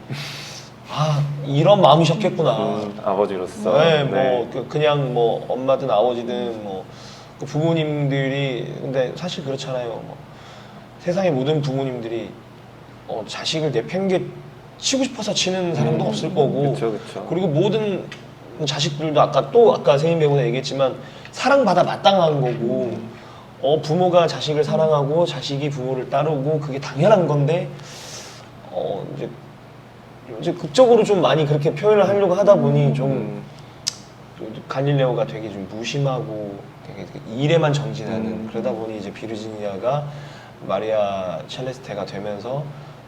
아 이런 마음이셨겠구나. 아버지로서. 네, 뭐 네. 그냥 뭐 엄마든 아버지든 뭐그 부모님들이 근데 사실 그렇잖아요. 뭐 세상의 모든 부모님들이 자식을 내팽개 치고 싶어서 치는 사람도 없을 거고 그쵸, 그쵸. 그리고 모든 자식들도 아까 세임 배우가 얘기했지만 사랑받아 마땅한 거고 부모가 자식을 사랑하고 자식이 부모를 따르고 그게 당연한 건데 이제 극적으로 좀 많이 그렇게 표현을 하려고 하다 보니 좀 갈릴레오가 되게 좀 무심하고 되게 일에만 정진하는 그러다 보니 이제 비르지니아가 마리아 첼레스테가 되면서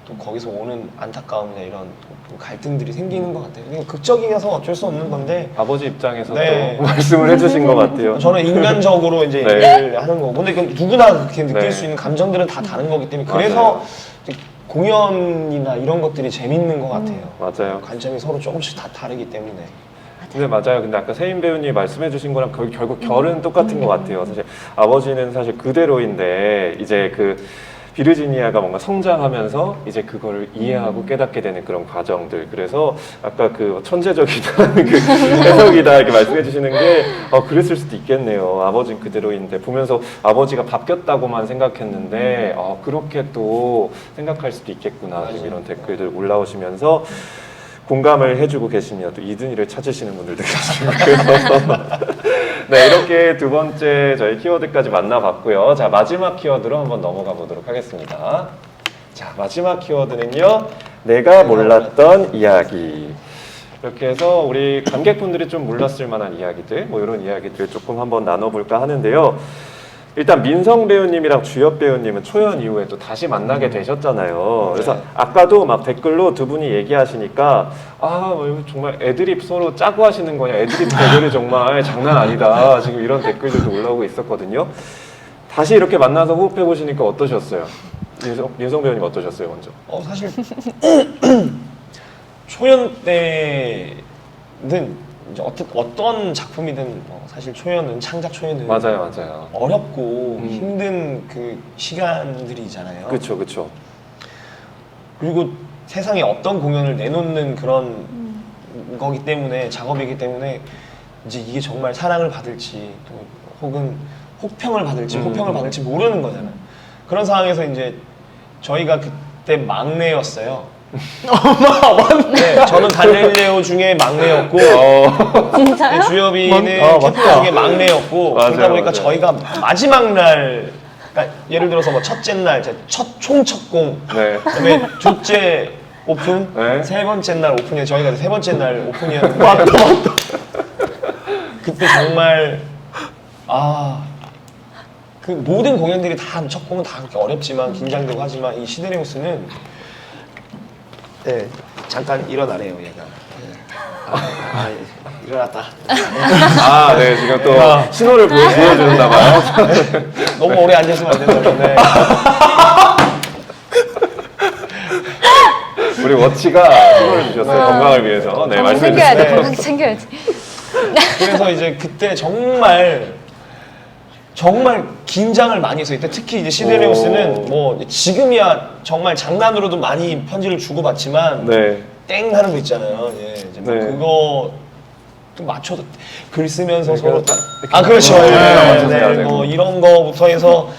또 거기서 오는 안타까움이나 이런 또 갈등들이 생기는 것 같아요. 그냥 극적이어서 어쩔 수 없는 건데 아버지 입장에서 네. 또 말씀을 해주신 것 같아요. 저는 인간적으로 이제 네. 얘기를 하는 거고 근데 그 누구나 그렇게 느낄 네. 수 있는 감정들은 다 다른 거기 때문에 맞아요. 그래서 이제 공연이나 이런 것들이 재밌는 것 같아요. 맞아요. 관점이 서로 조금씩 다 다르기 때문에 근데 맞아요. 근데 아까 세임 배우님이 말씀해주신 거랑 결국 결은 똑같은 것 같아요. 사실 아버지는 사실 그대로인데 이제 그 비르지니아가 뭔가 성장하면서 이제 그거를 이해하고 깨닫게 되는 그런 과정들. 그래서 아까 그 천재적이다, 그 해석이다 이렇게 말씀해주시는 게 그랬을 수도 있겠네요. 아버지는 그대로인데 보면서 아버지가 바뀌었다고만 생각했는데 그렇게 또 생각할 수도 있겠구나. 지금 이런 댓글들 올라오시면서. 공감을 해주고 계시며 또 이든이를 찾으시는 분들도 계시고요. 네, 이렇게 두 번째 저희 키워드까지 만나봤고요. 자, 마지막 키워드로 한번 넘어가 보도록 하겠습니다. 자, 마지막 키워드는요. 내가 몰랐던 이야기. 이렇게 해서 우리 관객분들이 좀 몰랐을 만한 이야기들, 뭐 이런 이야기들 조금 한번 나눠볼까 하는데요. 일단 민성 배우님이랑 주엽 배우님은 초연 이후에 또 다시 만나게 되셨잖아요. 그래서 아까도 막 댓글로 두 분이 얘기하시니까 이거 정말 애드립 서로 짜고 하시는 거냐, 애드립 대결이 정말 장난 아니다. 지금 이런 댓글들도 올라오고 있었거든요. 다시 이렇게 만나서 호흡해 보시니까 어떠셨어요? 민성 배우님 어떠셨어요, 먼저? 사실 초연 때는 이제 어떤 작품이든 사실 초연은 창작 초연은 맞아요. 어렵고 힘든 그 시간들이잖아요. 그렇죠. 그리고 세상에 어떤 공연을 내놓는 그런 거기 때문에 작업이기 때문에 이제 이게 정말 사랑을 받을지 또 혹은 호평을 받을지 모르는 거잖아요. 그런 상황에서 이제 저희가 그때 막내였어요. 네, 저는 갈릴레오 중에 막내였고 진짜요? 주엽이는 캐프터 중에 막내였고 맞아요, 그러다 보니까 맞아요. 저희가 마지막 날 그러니까 예를 들어서 뭐 첫째 날 총첫공 네. 그다음에 둘째 오픈 네. 세 번째 날 오픈이에요. 저희가 세 번째 날 오픈이었는데 그때 정말 그 모든 공연들이 다 첫 공은 다 그렇게 어렵지만 긴장되고 하지만 이 시데레우스는 네, 잠깐 일어나래요, 얘가. 일어났다. 네, 지금 또 신호를 보여주셨나 봐요. 너무 오래 앉아있으면 안 된다고. 네. 우리 워치가 선물을 주셨어요. 건강을 위해서. 네, 건강 말씀해 챙겨야 주세요. 돼. 건강 챙겨야지. 그래서 이제 그때 정말 긴장을 많이 했어요. 이때 특히 이제 시데레오스는 뭐 지금이야 정말 장난으로도 많이 편지를 주고받지만 네. 땡 하는 거 있잖아요. 예, 이제 뭐 네. 그거 좀 맞춰서 글 쓰면서 네, 서로 그거 딱 이렇게 그렇죠. 네, 예, 맞춰서 해야 되고. 뭐 이런 거부터 해서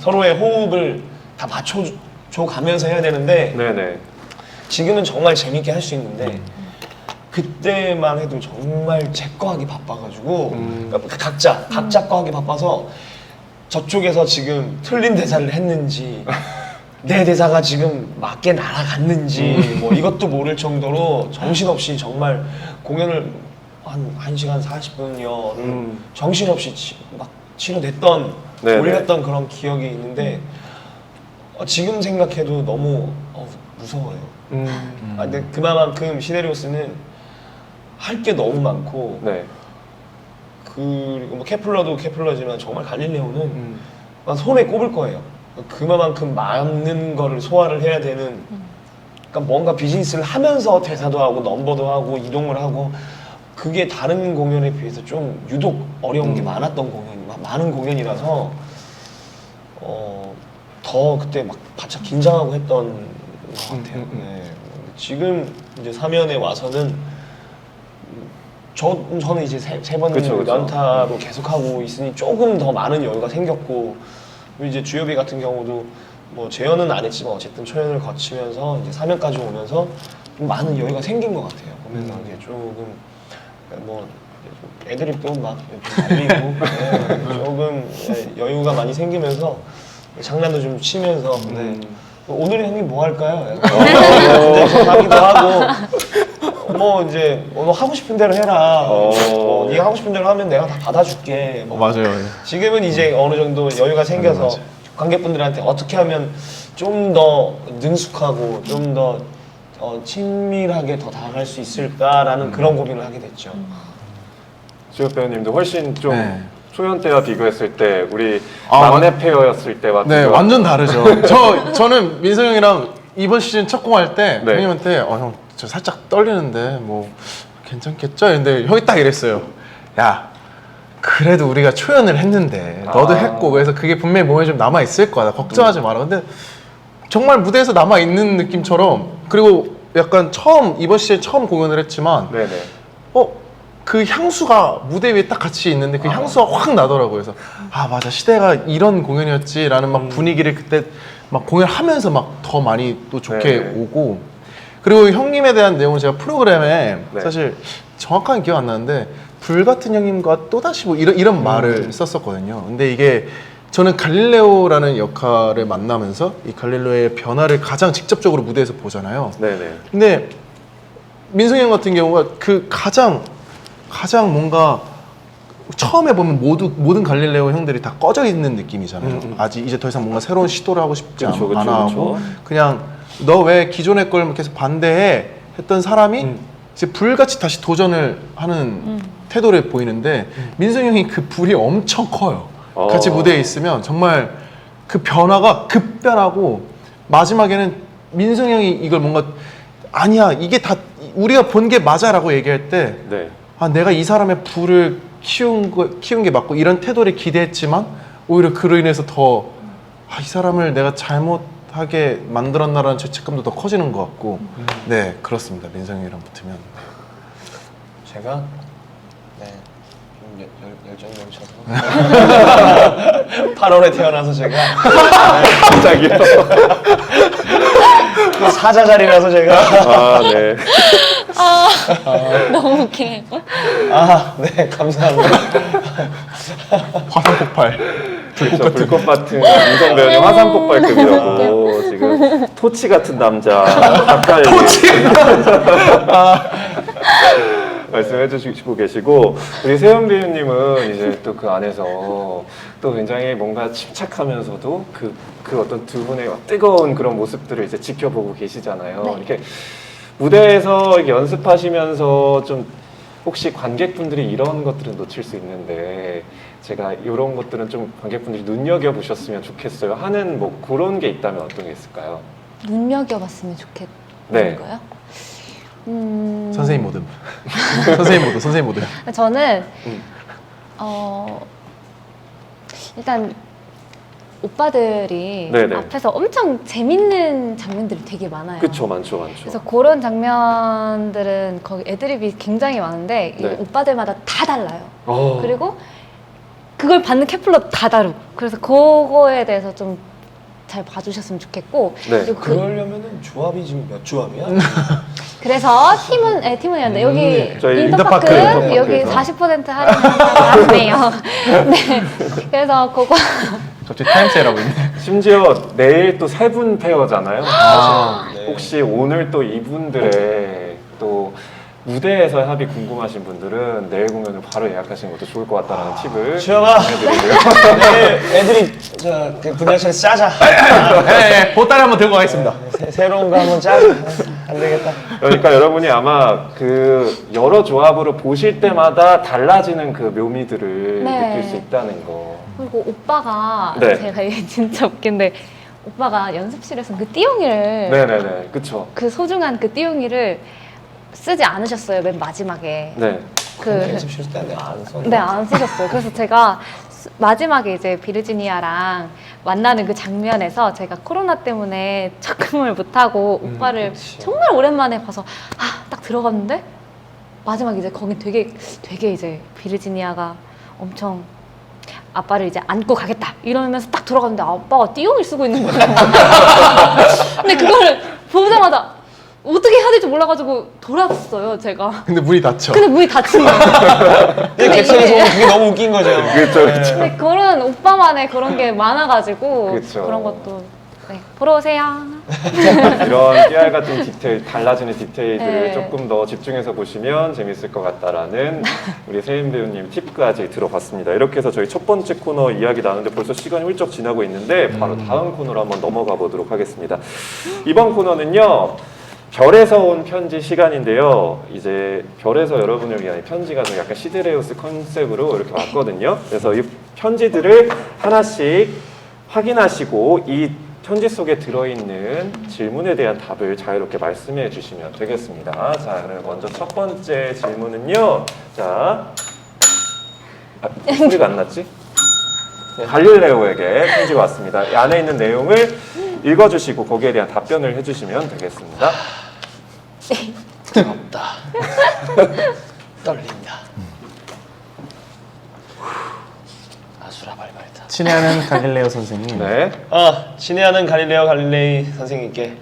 서로의 호흡을 다 맞춰줘 가면서 해야 되는데 네네. 지금은 정말 재밌게 할 수 있는데 그때만 해도 정말 제 거 하기 바빠가지고 그러니까 각자 거 하기 바빠서 저쪽에서 지금 틀린 대사를 했는지 내 대사가 지금 맞게 날아갔는지 뭐 이것도 모를 정도로 정신없이 정말 공연을 한 1시간 40분여를 정신없이 막 치러냈던 네네. 올렸던 그런 기억이 있는데 지금 생각해도 너무 무서워요. 근데 그만큼 시데리오스는 할 게 너무 많고 네. 그리고 뭐 케플러도 케플러지만 정말 갈릴레오는 막 손에 꼽을 거예요. 그만큼 많은 거를 소화를 해야 되는 그러니까 뭔가 비즈니스를 하면서 대사도 하고 넘버도 하고 이동을 하고 그게 다른 공연에 비해서 좀 유독 어려운 게 많았던 많은 공연이라서 더 그때 막 바짝 긴장하고 했던 것 같아요. 네. 지금 이제 사면에 와서는 저는 이제 세 번 그쵸. 연타로 계속 하고 있으니 조금 더 많은 여유가 생겼고 이제 주요비 같은 경우도 뭐 재연은 안 했지만 어쨌든 초연을 거치면서 이제 사면까지 오면서 좀 많은 여유가 생긴 것 같아요. 보면서 이제 조금 뭐 애드립도 막 날리고 조금 여유가 많이 생기면서 장난도 좀 치면서 오늘은 형님 뭐 할까요? 하기도 하고 뭐 이제 너 하고 싶은 대로 해라. 뭐 네가 하고 싶은 대로 하면 내가 다 받아줄게. 뭐 맞아요. 지금은 이제 어느 정도 여유가 생겨서 맞아. 관객분들한테 어떻게 하면 좀 더 능숙하고 좀 더 친밀하게 더 다가갈 수 있을까라는 그런 고민을 하게 됐죠. 주혁 배우님도 훨씬 좀 네. 초연 때와 비교했을 때 우리 아, 막내 페어였을 때와 네, 비교. 완전 다르죠. 저는 민성 형이랑 이번 시즌 첫 공할 때 네. 형님한테 형 저 살짝 떨리는데 뭐 괜찮겠죠? 근데 형이 딱 이랬어요. 야, 그래도 우리가 초연을 했는데 너도 했고 그래서 그게 분명히 몸에 좀 남아 있을 거야. 걱정하지 마라. 근데 정말 무대에서 남아 있는 느낌처럼 그리고 약간 이번 시즌 처음 공연을 했지만 네네. 그 향수가 무대 위에 딱 같이 있는데 그 향수가 확 나더라고요. 그래서 맞아 시대가 이런 공연이었지라는 막 분위기를 그때 막 공연하면서 막 더 많이 또 좋게 네네. 오고 그리고 형님에 대한 내용은 제가 프로그램에 네. 사실 정확하게 기억 안 나는데 불같은 형님과 또다시 뭐 이런 말을 썼었거든요. 근데 이게 저는 갈릴레오라는 역할을 만나면서 이 갈릴레오의 변화를 가장 직접적으로 무대에서 보잖아요. 네네. 근데 민성이 형 같은 경우가 그 가장 뭔가 처음에 보면 모든 갈릴레오 형들이 다 꺼져 있는 느낌이잖아요. 아직 이제 더 이상 뭔가 새로운 시도를 하고 싶지 그쵸, 그쵸, 않아 그쵸. 하고 그냥 너 왜 기존의 걸 계속 반대해 했던 사람이 이제 불같이 다시 도전을 하는 태도를 보이는데 민성이 형이 그 불이 엄청 커요. 같이 무대에 있으면 정말 그 변화가 급변하고 마지막에는 민성이 형이 이걸 뭔가 아니야 이게 다 우리가 본 게 맞아라고 얘기할 때 네. 내가 이 사람의 불을 키운 게 맞고 이런 태도를 기대했지만 오히려 그로 인해서 더 이 사람을 내가 잘못하게 만들었나라는 죄책감도 더 커지는 것 같고 네 그렇습니다. 민성이랑 붙으면 제가 좀 열정이 넘쳐서 8월에 태어나서 제가 갑자기요? 또 사자자리라서 제가 네. 너무 웃기네. 네 감사합니다. 화산 폭발 그렇죠. 불꽃 같은 민성 배우님 화산 폭발급이라고 지금 토치 같은 남자 가까이 말씀해 주시고 계시고 우리 세연 배우님은 이제 또 그 안에서 또 굉장히 뭔가 침착하면서도 그 어떤 두 분의 뜨거운 그런 모습들을 이제 지켜보고 계시잖아요. 네. 이렇게 무대에서 이렇게 연습하시면서 좀 혹시 관객분들이 이런 것들은 놓칠 수 있는데 제가 이런 것들은 좀 관객분들이 눈여겨보셨으면 좋겠어요 하는 뭐 그런 게 있다면 어떤 게 있을까요? 눈여겨봤으면 좋겠는 네. 거요? 선생님 모드. 선생님 모드. 저는 음. 일단 오빠들이 네네. 앞에서 엄청 재밌는 장면들이 되게 많아요. 그쵸, 많죠, 많죠. 그래서 그런 장면들은 거기 애드립이 굉장히 많은데 이 네. 오빠들마다 다 달라요. 어. 그리고 그걸 받는 케플러 다 다르고 그래서 그거에 대해서 좀 잘 봐주셨으면 좋겠고 네. 그리고 그러려면은 조합이 지금 몇 조합이야? 그래서 팀원이었는데 여기 저희 인터파크 인터파크에서. 여기 40% 할인하네요. 네. 그래서 그거 갑자기 타임세일하고 있네. 심지어 내일 또 세 분 페어잖아요. 네. 혹시 오늘 또 이분들의 또 무대에서 합이 궁금하신 분들은 내일 공연을 바로 예약하시는 것도 좋을 것 같다는 팁을 주영아. 해드리고요. 네, 애들이 그 분장실에서 짜자. 네, 보따리 한번 들고 가겠습니다. 새로운 거 한번 짜자. 안 되겠다. 그러니까 여러분이 아마 그 여러 조합으로 보실 때마다 달라지는 그 묘미들을 네. 느낄 수 있다는 거. 그리고 오빠가 네. 제가 이게 진짜 웃긴데 오빠가 연습실에서 그 띠용이를 네네네, 그쵸. 그 소중한 그 띠용이를 쓰지 않으셨어요. 맨 마지막에 네. 그 연습실 때 내가 안 써. 네, 안 쓰셨어요. 그래서 제가 마지막에 이제 비르지니아랑 만나는 그 장면에서 제가 코로나 때문에 적응을 못하고 오빠를 그치. 정말 오랜만에 봐서 딱 들어갔는데 마지막에 이제 거긴 되게 이제 비르지니아가 엄청 아빠를 이제 안고 가겠다 이러면서 딱 들어갔는데 아빠가 띠용을 쓰고 있는 거예요. 근데 그거를 보자마자 어떻게 해야 될지 몰라가지고 돌았어요, 제가. 근데 문이 닫혀. 근데 문이 닫힌 거예요. 근데 객석에서 보면 그게 너무 웃긴 거죠. 그쵸, 그쵸. 근데 그런 오빠만의 그런 게 많아가지고 그쵸. 그런 것도 네, 보러 오세요. 이런 깨알 같은 디테일, 달라지는 디테일들을 네. 조금 더 집중해서 보시면 재밌을 것 같다라는 우리 세임 배우님 팁까지 들어봤습니다. 이렇게 해서 저희 첫 번째 코너 이야기 나누는데 벌써 시간이 훌쩍 지나고 있는데 바로 다음 코너로 한번 넘어가 보도록 하겠습니다. 이번 코너는요. 별에서 온 편지 시간인데요. 이제 별에서 여러분을 위한 이 편지가 좀 약간 시드레우스 컨셉으로 이렇게 왔거든요. 그래서 이 편지들을 하나씩 확인하시고 이 편지 속에 들어있는 질문에 대한 답을 자유롭게 말씀해 주시면 되겠습니다. 자, 그럼 먼저 첫 번째 질문은요. 자, 소리가 안 났지? 갈릴레오에게 편지가 왔습니다. 이 안에 있는 내용을 읽어주시고 거기에 대한 답변을 해주시면 되겠습니다. 뜨겁다. 떨린다. 아수라발발다. 친애하는 갈릴레오 선생님. 네. 친애하는 갈릴레오 갈릴레이 선생님께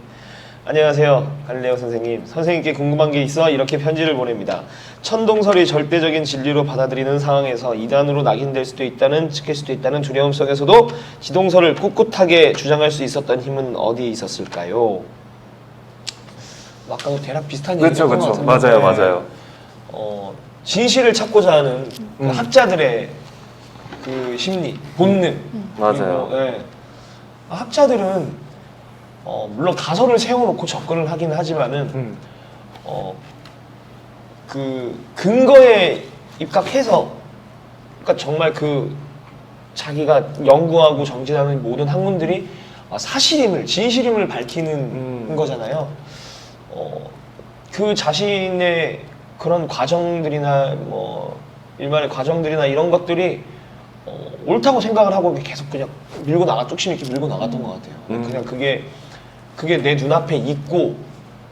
안녕하세요, 갈릴레오 선생님. 선생님께 궁금한 게 있어 이렇게 편지를 보냅니다. 천동설이 절대적인 진리로 받아들이는 상황에서 이단으로 낙인될 수도 있다는, 찍힐 수도 있다는 두려움 속에서도 지동설을 꿋꿋하게 주장할 수 있었던 힘은 어디에 있었을까요? 아까도 대략 비슷한 얘기 그렇죠, 했던 것 그렇죠. 같은데 맞아요, 맞아요. 진실을 찾고자 하는 그 학자들의 그 심리, 본능. 맞아요. 그리고, 예. 학자들은 물론 가설을 세워놓고 접근을 하긴 하지만은 그 근거에 입각해서, 그러니까 정말 그 자기가 연구하고 정진하는 모든 학문들이 사실임을, 진실임을 밝히는 거잖아요. 그 자신의 그런 과정들이나 뭐 일만의 과정들이나 이런 것들이 옳다고 생각을 하고 계속 그냥 밀고 나가, 뚝심 있게 밀고 나갔던 것 같아요. 그냥 그게 내 눈앞에 있고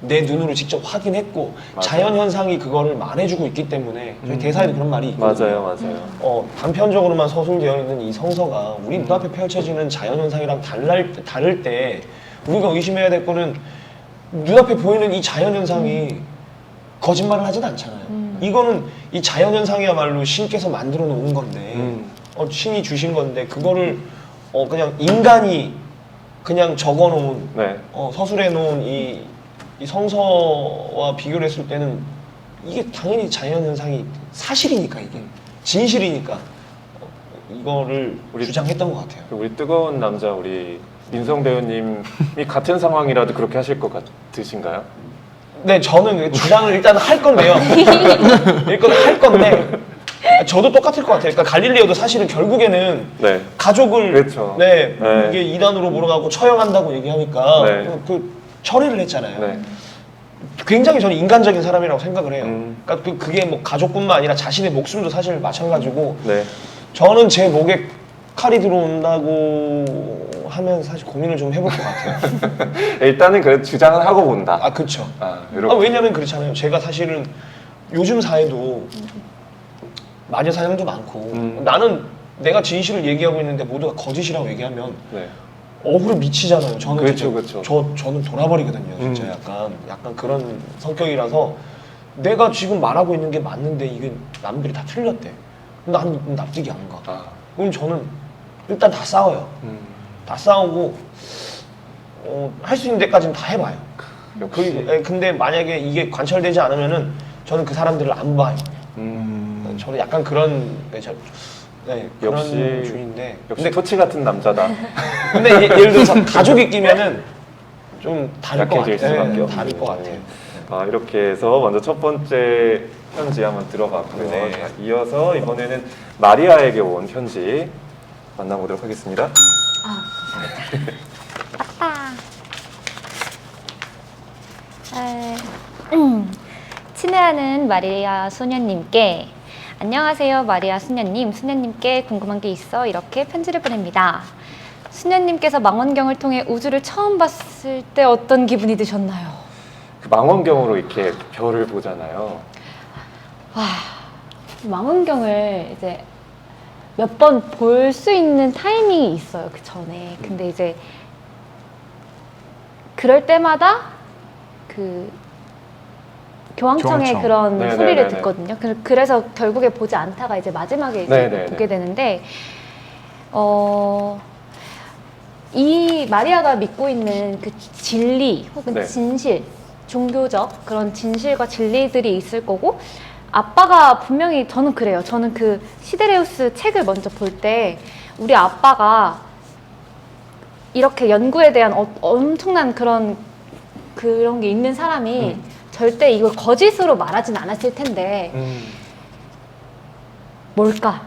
내 눈으로 직접 확인했고 맞아요. 자연 현상이 그거를 말해주고 있기 때문에 저희 대사에도 그런 말이 있거든요. 맞아요. 단편적으로만 서술되어 있는 이 성서가 우리 눈앞에 펼쳐지는 자연 현상이랑 다를 때 우리가 의심해야 될 거는 눈앞에 보이는 이 자연 현상이 거짓말을 하진 않잖아요. 이거는 이 자연 현상이야말로 신께서 만들어 놓은 건데 신이 주신 건데 그거를 그냥 인간이 그냥 적어놓은 네. 서술해 놓은 이 성서와 비교를 했을 때는 이게 당연히 자연 현상이 사실이니까, 이게 진실이니까 이거를 주장했던 것 같아요. 우리 뜨거운 남자 우리 민성 배우님이 같은 상황이라도 그렇게 하실 것 같으신가요? 네, 저는 주장을 일단 할 건데요. 일단 할 건데 저도 똑같을 것 같아요. 그러니까 갈릴레오도 사실은 결국에는 네. 가족을 그렇죠. 네, 네. 이게 이단으로 몰아가고 처형한다고 얘기하니까 네. 그 처리를 했잖아요. 네. 굉장히 저는 인간적인 사람이라고 생각을 해요. 그러니까 그게 뭐 가족뿐만 아니라 자신의 목숨도 사실 마찬가지고 네. 저는 제 목에 칼이 들어온다고 하면 사실 고민을 좀 해볼 것 같아요. 일단은 그래도 주장을 하고 본다. 아 그쵸. 이렇게. 왜냐면 그렇잖아요. 제가 사실은 요즘 사회도 마녀 사냥도 많고 나는 내가 진실을 얘기하고 있는데 모두가 거짓이라고 얘기하면 네. 억울해 미치잖아요. 저는 그렇죠, 진짜 그렇죠. 저는 돌아버리거든요. 진짜 약간 그런 성격이라서 내가 지금 말하고 있는 게 맞는데 이게 남들이 다 틀렸대. 난 납득이 안 가. 그럼 저는 일단 다 싸워요. 다 싸우고 할 수 있는 데까지는 다 해봐요. 근데 만약에 이게 관철되지 않으면은 저는 그 사람들을 안 봐요. 저는 약간 그런 그런 역시 주의인데. 역시 토치 같은 남자다. 근데 예를 들어서 가족이 끼면은 좀 다를 것 약해질 같아요. 수밖에 없는. 다를 것 같아요. 이렇게 해서 먼저 첫 번째 편지 한번 들어봤고요. 네. 자, 이어서 이번에는 마리아에게 온 편지 만나보도록 하겠습니다. 감사합니다. 아빠. 친애하는 마리아 소녀님께 안녕하세요 마리아 수녀님. 수녀님께 궁금한 게 있어 이렇게 편지를 보냅니다. 수녀님께서 망원경을 통해 우주를 처음 봤을 때 어떤 기분이 드셨나요? 그 망원경으로 이렇게 별을 보잖아요. 망원경을 이제 몇 번 볼 수 있는 타이밍이 있어요, 그 전에. 근데 이제 그럴 때마다 그 교황청의 교황청. 그런 네네네네. 소리를 듣거든요. 그래서 결국에 보지 않다가 이제 마지막에 이제 네네네. 보게 되는데, 이 마리아가 믿고 있는 그 진리 혹은 네. 진실, 종교적 그런 진실과 진리들이 있을 거고, 아빠가 분명히, 저는 그래요. 저는 그 시데레우스 책을 먼저 볼 때 우리 아빠가 이렇게 연구에 대한 엄청난 그런 게 있는 사람이 절대 이걸 거짓으로 말하진 않았을 텐데 뭘까?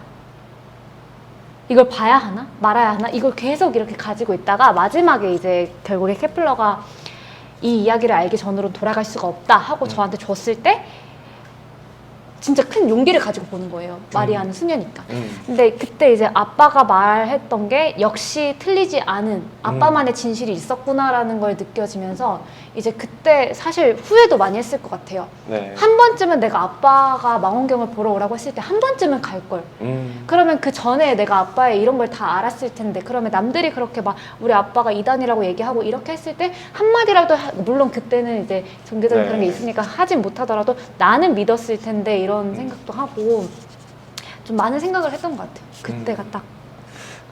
이걸 봐야 하나? 말아야 하나? 이걸 계속 이렇게 가지고 있다가 마지막에 이제 결국에 케플러가 이 이야기를 알기 전으로 돌아갈 수가 없다 하고 저한테 줬을 때 진짜 큰 용기를 가지고 보는 거예요. 마리아는 수녀니까. 근데 그때 이제 아빠가 말했던 게 역시 틀리지 않은 아빠만의 진실이 있었구나라는 걸 느껴지면서 이제 그때 사실 후회도 많이 했을 것 같아요. 네. 한 번쯤은 내가 아빠가 망원경을 보러 오라고 했을 때 한 번쯤은 갈걸. 그러면 그 전에 내가 아빠의 이런 걸 다 알았을 텐데, 그러면 남들이 그렇게 막 우리 아빠가 이단이라고 얘기하고 이렇게 했을 때 한마디라도 물론 그때는 이제 종교적인 네. 그런 게 있으니까 하진 못하더라도 나는 믿었을 텐데 이런 생각도 하고 좀 많은 생각을 했던 것 같아요. 그때가 딱.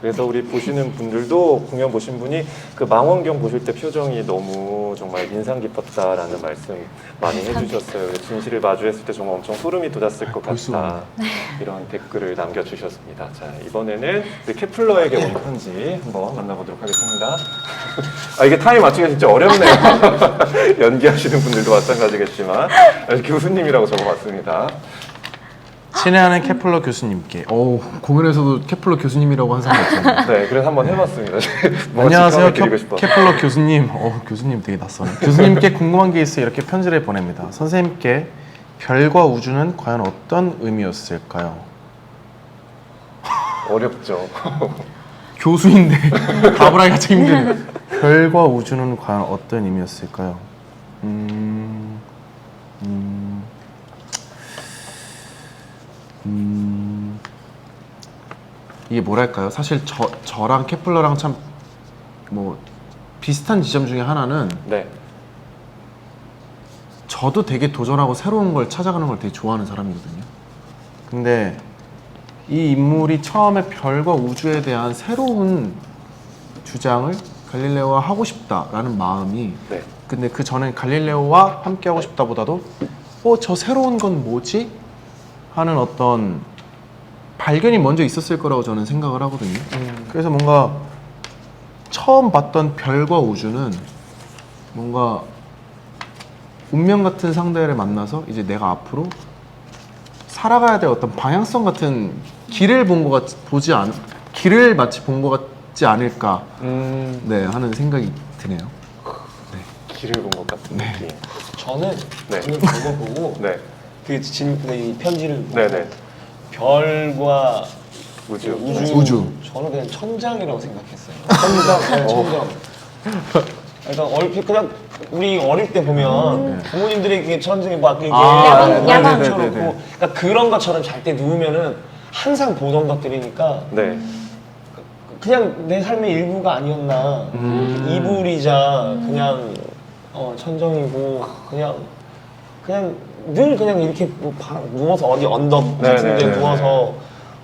그래서 우리 보시는 분들도 공연 보신 분이 그 망원경 보실 때 표정이 너무 정말 인상 깊었다라는 말씀 많이 해주셨어요. 진실을 마주했을 때 정말 엄청 소름이 돋았을 것 같다. 이런 댓글을 남겨주셨습니다. 자, 이번에는 우리 케플러에게 온 편지 한번 만나보도록 하겠습니다. 이게 타임 맞추기가 진짜 어렵네요. 연기하시는 분들도 마찬가지겠지만 교수님이라고 적어봤습니다. 친애하는 케플러 교수님께. 공연에서도 케플러 교수님이라고 한 사람이 없잖아요. 네, 그래서 한번 해봤습니다. 안녕하세요, 드리고 싶어서. 케플러 교수님. 교수님 되게 낯서네. 교수님께 궁금한 게 있어 이렇게 편지를 보냅니다. 선생님께 별과 우주는 과연 어떤 의미였을까요? 어렵죠. 교수인데 답을 하기가 참 힘드네. 별과 우주는 과연 어떤 의미였을까요? 이게 뭐랄까요? 사실 저랑 케플러랑 참 뭐 비슷한 지점 중에 하나는 네. 저도 되게 도전하고 새로운 걸 찾아가는 걸 되게 좋아하는 사람이거든요. 근데 이 인물이 처음에 별과 우주에 대한 새로운 주장을 갈릴레오와 하고 싶다라는 마음이 네. 근데 그 전에 갈릴레오와 함께 하고 싶다보다도 저 새로운 건 뭐지? 하는 어떤 발견이 먼저 있었을 거라고 저는 생각을 하거든요. 그래서 뭔가 처음 봤던 별과 우주는 뭔가 운명 같은 상대를 만나서 이제 내가 앞으로 살아가야 될 어떤 방향성 같은 길을 길을 마치 본 것 같지 않을까 네 하는 생각이 드네요. 길을 본 것 같은 느낌. 저는 네. 그거 보고 네, 이 편지를 보고 네네. 별과 우주. 우주. 저는 그냥 천장이라고 생각했어요. 천장, 천장. 그러니까 얼핏 그냥 우리 어릴 때 보면 부모님들이 이게 천장에 막 이게 야광, 야광. 쳐놓고 그러니까 그런 것처럼 잘 때 누우면은 항상 보던 것들이니까 네. 그냥 내 삶의 일부가 아니었나. 이불이자 그냥 천정이고 그냥 늘 그냥 이렇게 뭐 누워서 어디 언덕 같은 데 네네네네. 누워서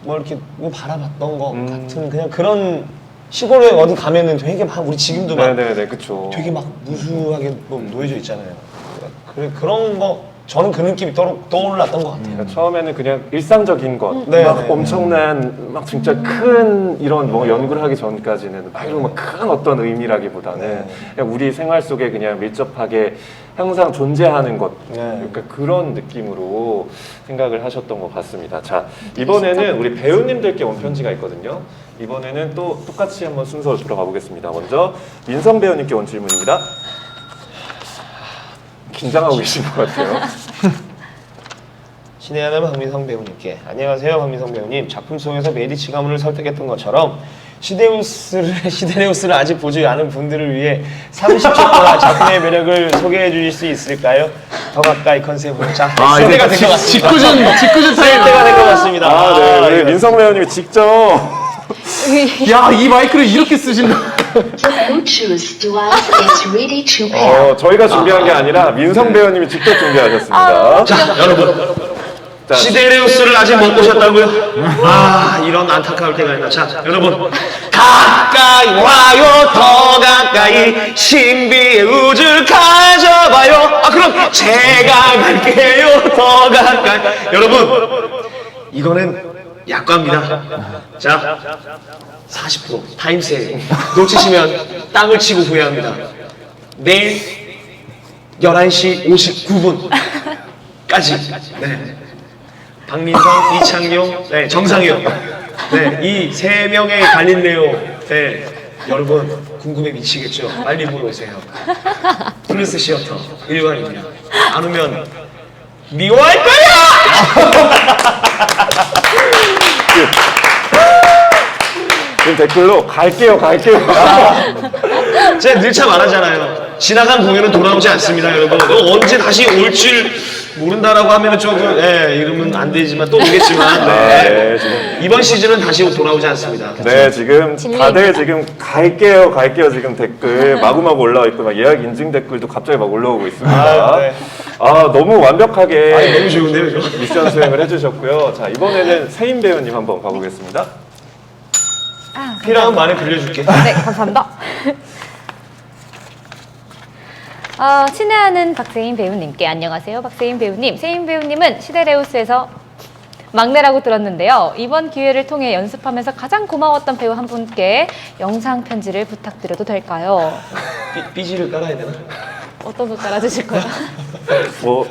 뭐 이렇게 뭐 바라봤던 것 같은 그냥 그런 시골에 어디 가면은 되게 막 우리 지금도 막 네네네, 그쵸. 되게 막 무수하게 뭐 놓여져 있잖아요. 그런 거 저는 그 느낌이 떠올랐던 것 같아요. 그러니까 처음에는 그냥 일상적인 것, 네, 막 네. 엄청난, 막 진짜 큰 이런 뭐 연구를 하기 전까지는 막 이런 막 큰 어떤 의미라기보다는 네. 그냥 우리 생활 속에 그냥 밀접하게 항상 존재하는 것, 네. 그러니까 그런 느낌으로 생각을 하셨던 것 같습니다. 자, 이번에는 우리 배우님들께 온 편지가 있거든요. 이번에는 또 똑같이 한번 순서로 들어가 보겠습니다. 먼저 민성 배우님께 온 질문입니다. 긴장하고 계신 것 같아요. 신의 하나님 박민성 배우님께 안녕하세요. 박민성 배우님, 작품 속에서 메디치 가문을 설득했던 것처럼 시데레우스를 아직 보지 않은 분들을 위해 30초 동안 작품의 매력을 소개해 주실 수 있을까요? 더 가까이 컨셉으로. 자, 쓸 때가 된 것 같습니다. 직구준 쓸 때가 된 것 같습니다. 아, 네. 우리 이거. 민성 배우님이 직접 야, 이 마이크를 이렇게 쓰신다. Bluetooth device is ready to pair. 저희가 준비한 게 아니라 민성 배우님이 직접 준비하셨습니다. 자, 여러분. 자, 시데레우스를 아직 못 보셨다고요? 아, 이런 안타까울 때가 있나. 자, 여러분. 가까이 와요, 더 가까이. 신비의 우주를 가져봐요. 아, 그럼 제가 갈게요, 더 가까이. 여러분, 이거는 약과입니다. 자, 40% 타임세일. 놓치시면 땅을 치고 후회합니다. 내일 11시 59분까지. 네. 박민성, 이창용, 네, 정상용. 네, 이 세 명의 갈릴레오. 네, 여러분 궁금해 미치겠죠? 빨리 보러 오세요. 플러스 시어터 1관입니다. 안 오면 미워할 거야! 지금 댓글로 갈게요. 제가 늘 참 말하잖아요. 지나간 공연은 돌아오지 않습니다, 여러분. 언제 다시 올 줄 모른다라고 하면은 조금, 이러면 안 되지만 또 오겠지만, 네, 지금. 이번 시즌은 다시 돌아오지 않습니다. 네, 지금 진리입니다. 다들 지금 갈게요 지금 댓글 마구마구 올라와 있고 막 예약 인증 댓글도 갑자기 막 올라오고 있습니다. 아, 네. 너무 완벽하게 아니, 너무 좋은데요, 저? 미션 수행을 해주셨고요. 자, 이번에는 세인 배우님 한번 가보겠습니다. 필요하면 많이 빌려줄게. 네, 감사합니다. 친애하는 박세인 배우님께 안녕하세요. 박세인 배우님. 세인 배우님은 시데레우스에서 막내라고 들었는데요. 이번 기회를 통해 연습하면서 가장 고마웠던 배우 한 분께 영상 편지를 부탁드려도 될까요? 삐지를 깔아야 되나? 어떤 거 깔아주실 거예요? 뭐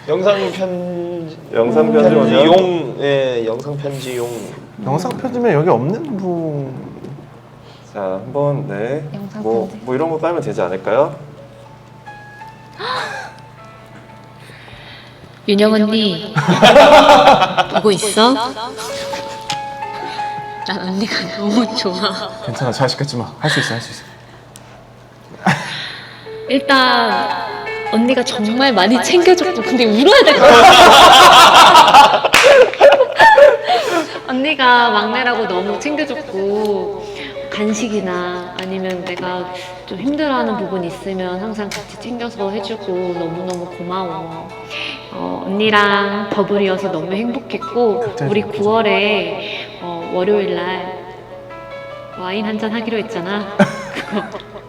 영상 편지. 영상 편지요? 용, 영상 편지용. 영상 편지면 여기 없는 분. 자, 한번 네. 영상 뭐 편지. 이런 거 깔면 되지 않을까요? 윤영 언니 보고 있어? 난 언니가 너무 좋아. 괜찮아, 잘 시켰지 마. 할 수 있어. 일단 언니가 정말 많이 챙겨줬고, 근데 울어야 될 것 같아. 언니가 막내라고 너무 챙겨줬고, 간식이나 아니면 내가 좀 힘들어하는 부분 있으면 항상 같이 챙겨서 해주고 너무너무 고마워. 언니랑 더블이어서 너무 행복했고, 우리 9월에 월요일 날 와인 한잔 하기로 했잖아. 그거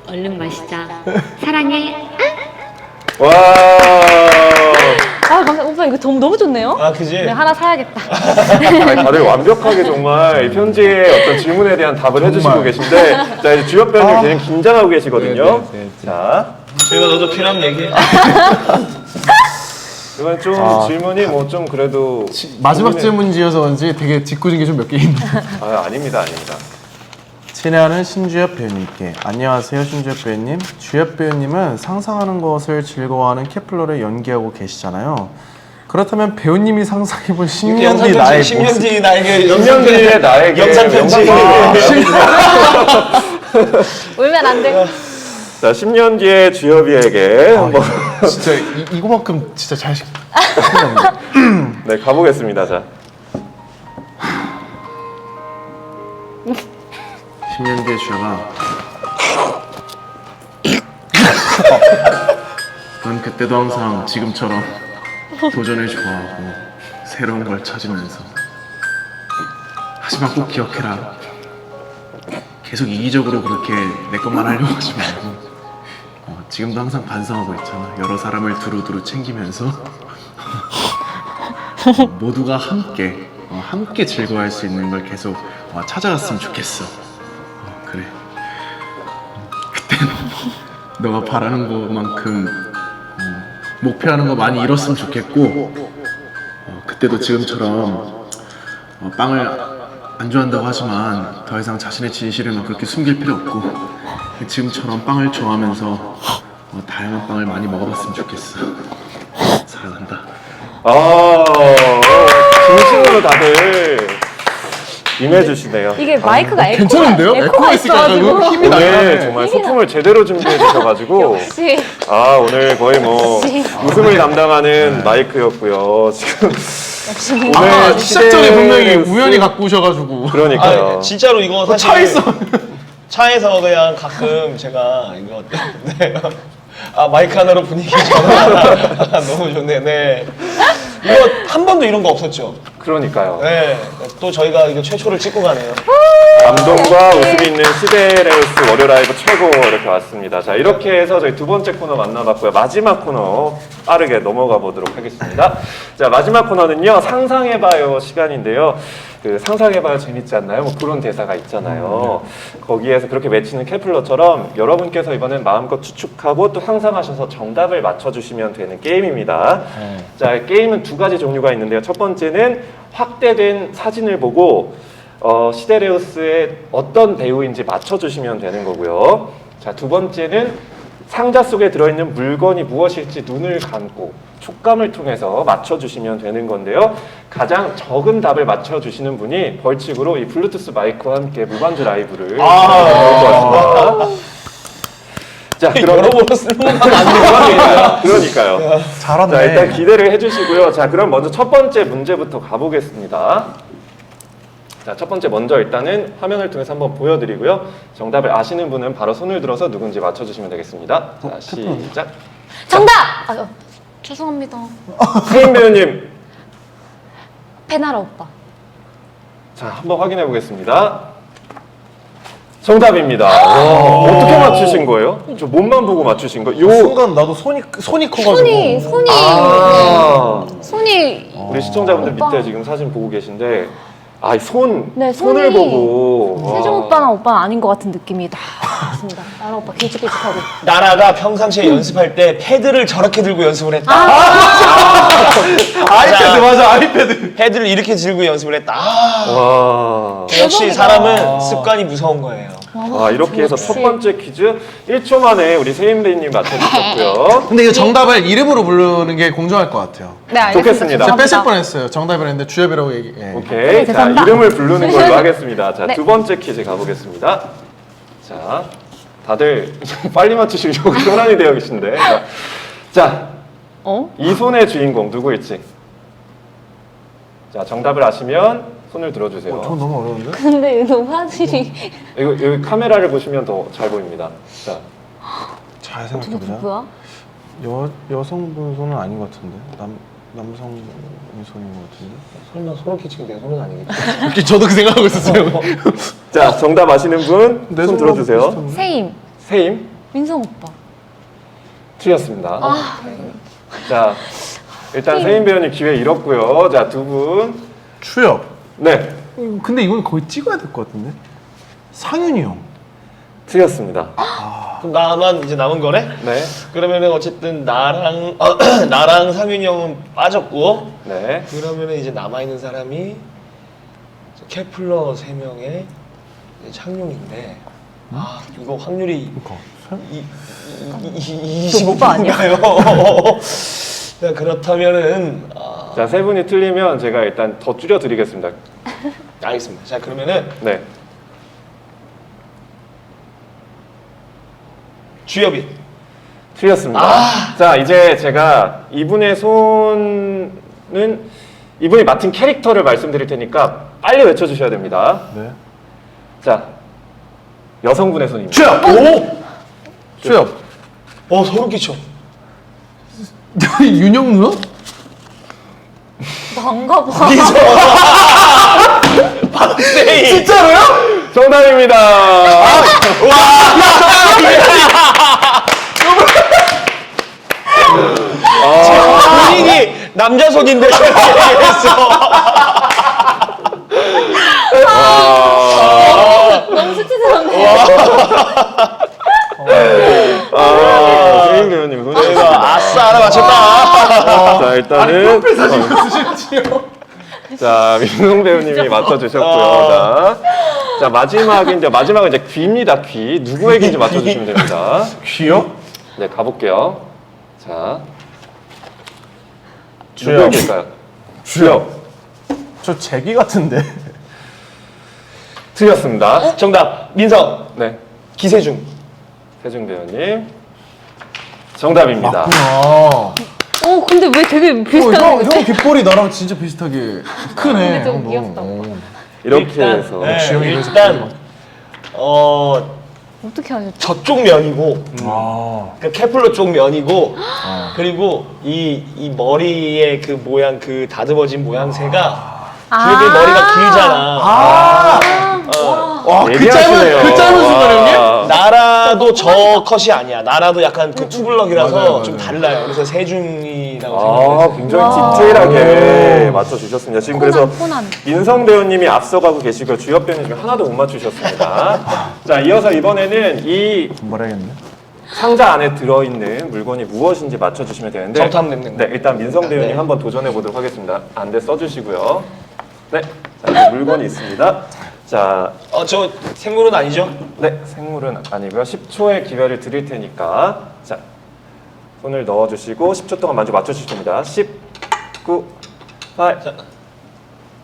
얼른 마시자. 사랑해. 와. 감사합니다. 오빠 이거 너무 좋네요. 아, 그지? 네, 하나 사야겠다. 아니, 다들 완벽하게 정말 이 편지의 어떤 질문에 대한 답을 해주시고 계신데, 자, 이제 주역 배우님 굉장히 긴장하고 계시거든요. 네. 자, 제가 너도 필요하면 얘기해. 이건 좀 질문이 뭐 좀 그래도 마지막 고민해- 질문지어서 그런지 되게 짓궂은 게 좀 몇 개 있네. 아닙니다. 친애하는 신주엽 배우님께 안녕하세요 신주엽 배우님. 주엽 배우님은 상상하는 것을 즐거워하는 케플러를 연기하고 계시잖아요. 그렇다면 배우님이 상상해본 10년 뒤 나의 10년 뒤 나에게 10년 뒤에 나에게 영상 편지. 울면 안 돼. 자, 10년 뒤에 주엽이에게 한번 진짜 이거만큼 진짜 잘 생각납니다. 네, 가보겠습니다. 자. 10년 뒤에 주엽아. 난 그때도 항상 지금처럼 도전을 좋아하고 새로운 걸 찾으면서 하지만 꼭 기억해라. 계속 이기적으로 그렇게 내 것만 하려고 하지 말고 지금도 항상 반성하고 있잖아. 여러 사람을 두루두루 챙기면서 모두가 함께 즐거워할 수 있는 걸 계속 찾아갔으면 좋겠어. 그래. 그때는 너가 바라는 것만큼 목표하는 거 많이 이뤘으면 좋겠고 그때도 지금처럼 빵을 안 좋아한다고 하지만 더 이상 자신의 진실을 막 그렇게 숨길 필요 없고 지금처럼 빵을 좋아하면서 다양한 빵을 많이 먹어봤으면 좋겠어. 사랑한다. 진심으로 다들 임해주시네요. 이게 마이크가 에코가, 괜찮은데요? 에코가 있어가지고 힘이 오늘 나요. 정말 소품을 제대로 준비해 주셔가지고 역시 오늘 거의 뭐 웃음을 담당하는 마이크였고요. 지금 역시 오늘 시작 전에 분명히 시대스- 우연히 갖고 오셔가지고 그러니까요. 진짜로 이거 사실 차 있어. 차에서 그냥 가끔 제가 이거 네. 마이크 하나로 분위기 전환 너무 좋네. 네. 이거 한 번도 이런 거 없었죠. 그러니까요. 네. 또 저희가 이거 최초를 찍고 가네요. 감동과 웃음이 있는 시대레우스 월요 라이브 최고 이렇게 왔습니다. 자, 이렇게 해서 저희 두 번째 코너 만나봤고요. 마지막 코너 빠르게 넘어가 보도록 하겠습니다. 자, 마지막 코너는요, 상상해봐요 시간인데요. 그 상상해봐요 재밌지 않나요? 뭐 그런 대사가 있잖아요. 거기에서 그렇게 외치는 케플러처럼 여러분께서 이번엔 마음껏 추측하고 또 상상하셔서 정답을 맞춰주시면 되는 게임입니다. 자, 게임은 두 가지 종류가 있는데요. 첫 번째는 확대된 사진을 보고 시데레우스의 어떤 배우인지 맞춰주시면 되는 거고요. 자, 두 번째는 상자 속에 들어있는 물건이 무엇일지 눈을 감고 촉감을 통해서 맞춰주시면 되는 건데요. 가장 적은 답을 맞춰주시는 분이 벌칙으로 이 블루투스 마이크와 함께 무반주 라이브를 것 같습니다. 자, 그럼 여러모로 쓸모가 많네요. 그러니까요. 잘하네. 자, 일단 기대를 해주시고요. 자, 그럼 먼저 첫 번째 문제부터 가보겠습니다. 자, 첫 번째 먼저 일단은 화면을 통해서 한번 보여드리고요. 정답을 아시는 분은 바로 손을 들어서 누군지 맞춰주시면 되겠습니다. 자, 시작. 정답! 죄송합니다. 세인 배우님, 페나라 오빠. 자, 한번 확인해 보겠습니다. 정답입니다. 어떻게 맞추신 거예요? 저 몸만 보고 맞추신 거예요? 순간 나도 손이 커가지고 손이 우리 시청자분들 오빠. 밑에 지금 사진 보고 계신데 네, 손을 손이 보고 세종 와. 오빠랑 오빠는 아닌 것 같은 느낌이 다 있습니다. 나라 오빠 길쭉길쭉하고. 나라가 평상시에 연습할 때 패드를 저렇게 들고 연습을 했다. 아이패드 맞아 아이패드. 패드를 이렇게 들고 연습을 했다. 와. 역시 사람은 습관이 무서운 거예요. 이렇게 해서 역시. 첫 번째 퀴즈 1초 만에 우리 세인 배우님 맞춰주셨고요. 근데 이거 정답을 이름으로 부르는 게 공정할 것 같아요. 네, 알겠습니다. 좋겠습니다. 제가 뺏을 죄송합니다. 뻔했어요. 정답을 했는데 주엽이라고 얘기. 예. 오케이. 자, 죄송합니다. 이름을 부르는 걸로 하겠습니다. 자, 네. 두 번째 퀴즈 가보겠습니다. 자, 다들 빨리 맞추시려고 현안이 되어 계신데. 자, 이 손의 주인공 누구일지. 자, 정답을 아시면 손을 들어주세요. 저 너무 어려운데? 근데 이거 화질이 여기 카메라를 보시면 더 잘 보입니다. 자, 잘 생각해보자. 뭐야? 여성분 손은 아닌 것 같은데. 남성의 손인 것 같은데. 설마 소름끼 치면 내 손은 아니겠지? 이렇게 저도 그 생각하고 있었어요. 자, 정답 아시는 분 내 손 손하고 들어주세요. 비슷한데? 세임. 세임 민성 오빠. 틀렸습니다. 자, 일단 세임 배우님 기회 잃었고요. 자, 두 분. 추엽. 네, 근데 이건 거의 찍어야 될 것 같은데. 상윤이 형. 틀렸습니다. 그럼 나만 이제 남은 거네? 네, 그러면은 어쨌든 나랑 나랑 상윤이 형은 빠졌고 네. 그러면은 이제 남아 있는 사람이 케플러 3명에 창룡인데 아 이거 확률이 좀 오빠 아니야? 25인가요? 그렇다면은 자, 세 분이 틀리면 제가 일단 더 줄여드리겠습니다. 알겠습니다. 자 그러면은 네. 주엽이 틀렸습니다. 자, 이제 제가 이분의 손은 이분이 맡은 캐릭터를 말씀드릴 테니까 빨리 외쳐주셔야 됩니다. 네. 자, 여성분의 손입니다. 주엽! 오! 주엽! 소름 끼쳐. 윤영 누나? 난가 봐. 박세희. 진짜로요? 정답입니다. 본인이 남자 손인데 얘기했어. 너무 수치스럽네. 세인 배우님 손. 아싸 하나 맞췄다. 자, 일단은 자, 민성 배우님이 맞춰주셨고요. 자, 마지막은 이제 귀입니다. 귀. 누구에게인지 맞춰주시면 됩니다. 귀요? 네, 가볼게요. 자, 주엽. 누구에게일까요? 주엽. 저 제기 같은데. 틀렸습니다. 정답 민성 네, 기세중. 세중 배우님. 정답입니다. 맞구나. 근데 왜 되게 비슷한 형 귓볼이 나랑 진짜 비슷하게 크네. 근데 좀 형도. 귀엽다. 이렇게 일단, 해서. 네, 지영이 일단 어떻게 하셨지? 저쪽 면이고 아. 그 케플러 쪽 면이고 그리고 이 머리의 그 모양 그 다듬어진 모양새가 주엽이 머리가 길잖아. 와, 그 예리하시네요. 짧은 순간 형님? 와. 나라도 저 컷이 아니야. 나라도 약간 그 투블럭이라서 맞아요, 좀 맞아요. 달라요. 그래서 세중이라고 아, 생각해요. 굉장히 와. 디테일하게 맞춰주셨습니다. 지금 그래서 코난. 민성 배우님이 앞서가고 계시고 주엽 배우님 지금 하나도 못 맞추셨습니다. 자, 이어서 이번에는 이 말해야겠네. 상자 안에 들어있는 물건이 무엇인지 맞춰주시면 되는데 정답 냈는 거. 네, 일단 민성 배우님 네. 한번 도전해 보도록 하겠습니다. 안대 써주시고요. 네, 자, 이제 물건이 있습니다. 자, 저 생물은 아니죠? 네, 생물은 아니고요. 10초의 기회를 드릴 테니까 자, 손을 넣어주시고 10초 동안 먼저 맞춰주시면 됩니다. 10, 9, 8.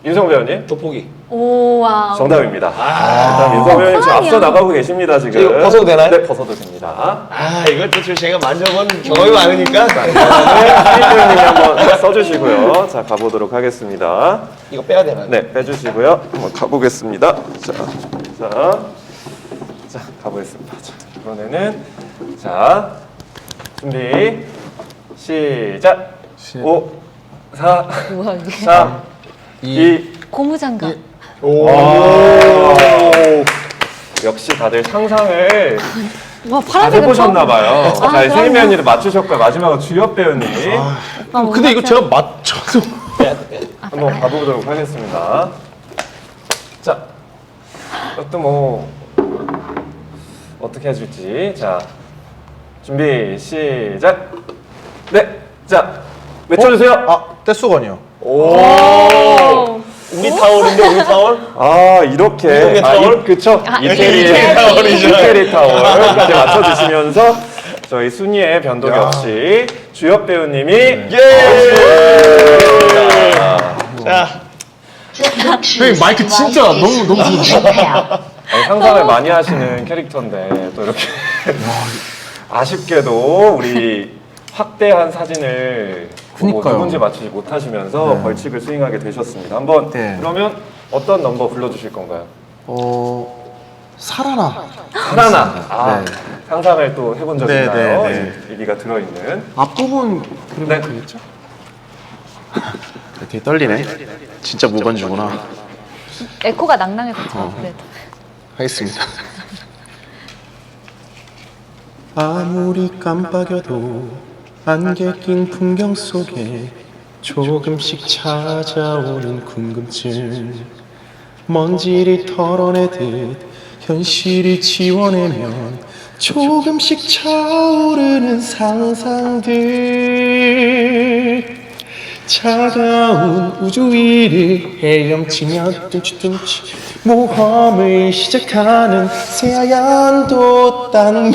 윤성 배우님 돋보기. 오와. 정답입니다. 일단 윤성 배우님 지금 앞서 나가고 계십니다. 지금. 이거 벗어도 되나요? 네, 벗어도 됩니다. 이것도 지금 제가 만져본 경험이 많으니까 네, 수희 배우님이 한번 써주시고요. 자, 가보도록 하겠습니다. 이거 빼야 되나요? 네, 빼주시고요. 한번 가보겠습니다. 자, 가보겠습니다. 자, 이번에는 자, 준비, 시작. 5, 4, 뭐야 이게? 3, 2, 고무장갑. 오. 역시 다들 상상을 와 잘 파란색은 해보셨나봐요. 자, 그럼요. 세임 배우님도 맞추셨고요. 마지막은 주엽 배우님. 근데 이거 제가 맞춰도. 빼야 돼, 빼야 돼. 한번 가보도록 하겠습니다. 자, 이것도 뭐 어떻게 해줄지. 자, 준비 시작. 네, 자 외쳐주세요. 아, 떼수건이요. 오. 우리 타월인데 우리 타월? 아, 이렇게. 미국의 타월? 그쵸. 이태리 이태리 타월이죠. 이태리 타월까지 맞춰주시면서 저희 순위의 변동이 야. 없이 주엽 배우님이 자, 형님 마이크 진짜 너무 아니, 상상을 많이 하시는 캐릭터인데 또 이렇게 아쉽게도 우리 확대한 사진을 보고 그니까요. 누군지 맞추지 못하시면서 네. 벌칙을 수행하게 되셨습니다. 한번 네. 그러면 어떤 넘버 불러주실 건가요? 살아나. 하나나. 아, 네. 상상을 또 해본 적 네, 있나요? 네, 네. 이 얘기가 들어있는. 앞부분 그리면 네. 되겠죠? 되게 떨리네. 진짜 무반주구나. 에코가 낭낭해서 저 그래도. 하겠습니다. 아무리 깜빡여도 안개 낀 풍경 속에 조금씩 찾아오는 궁금증, 먼지를 털어내듯 현실을 지워내면 조금씩 차오르는 상상들, 차가운 우주 위를 헤엄치며 뚱치뚱치 모험을 시작하는 새하얀 돛단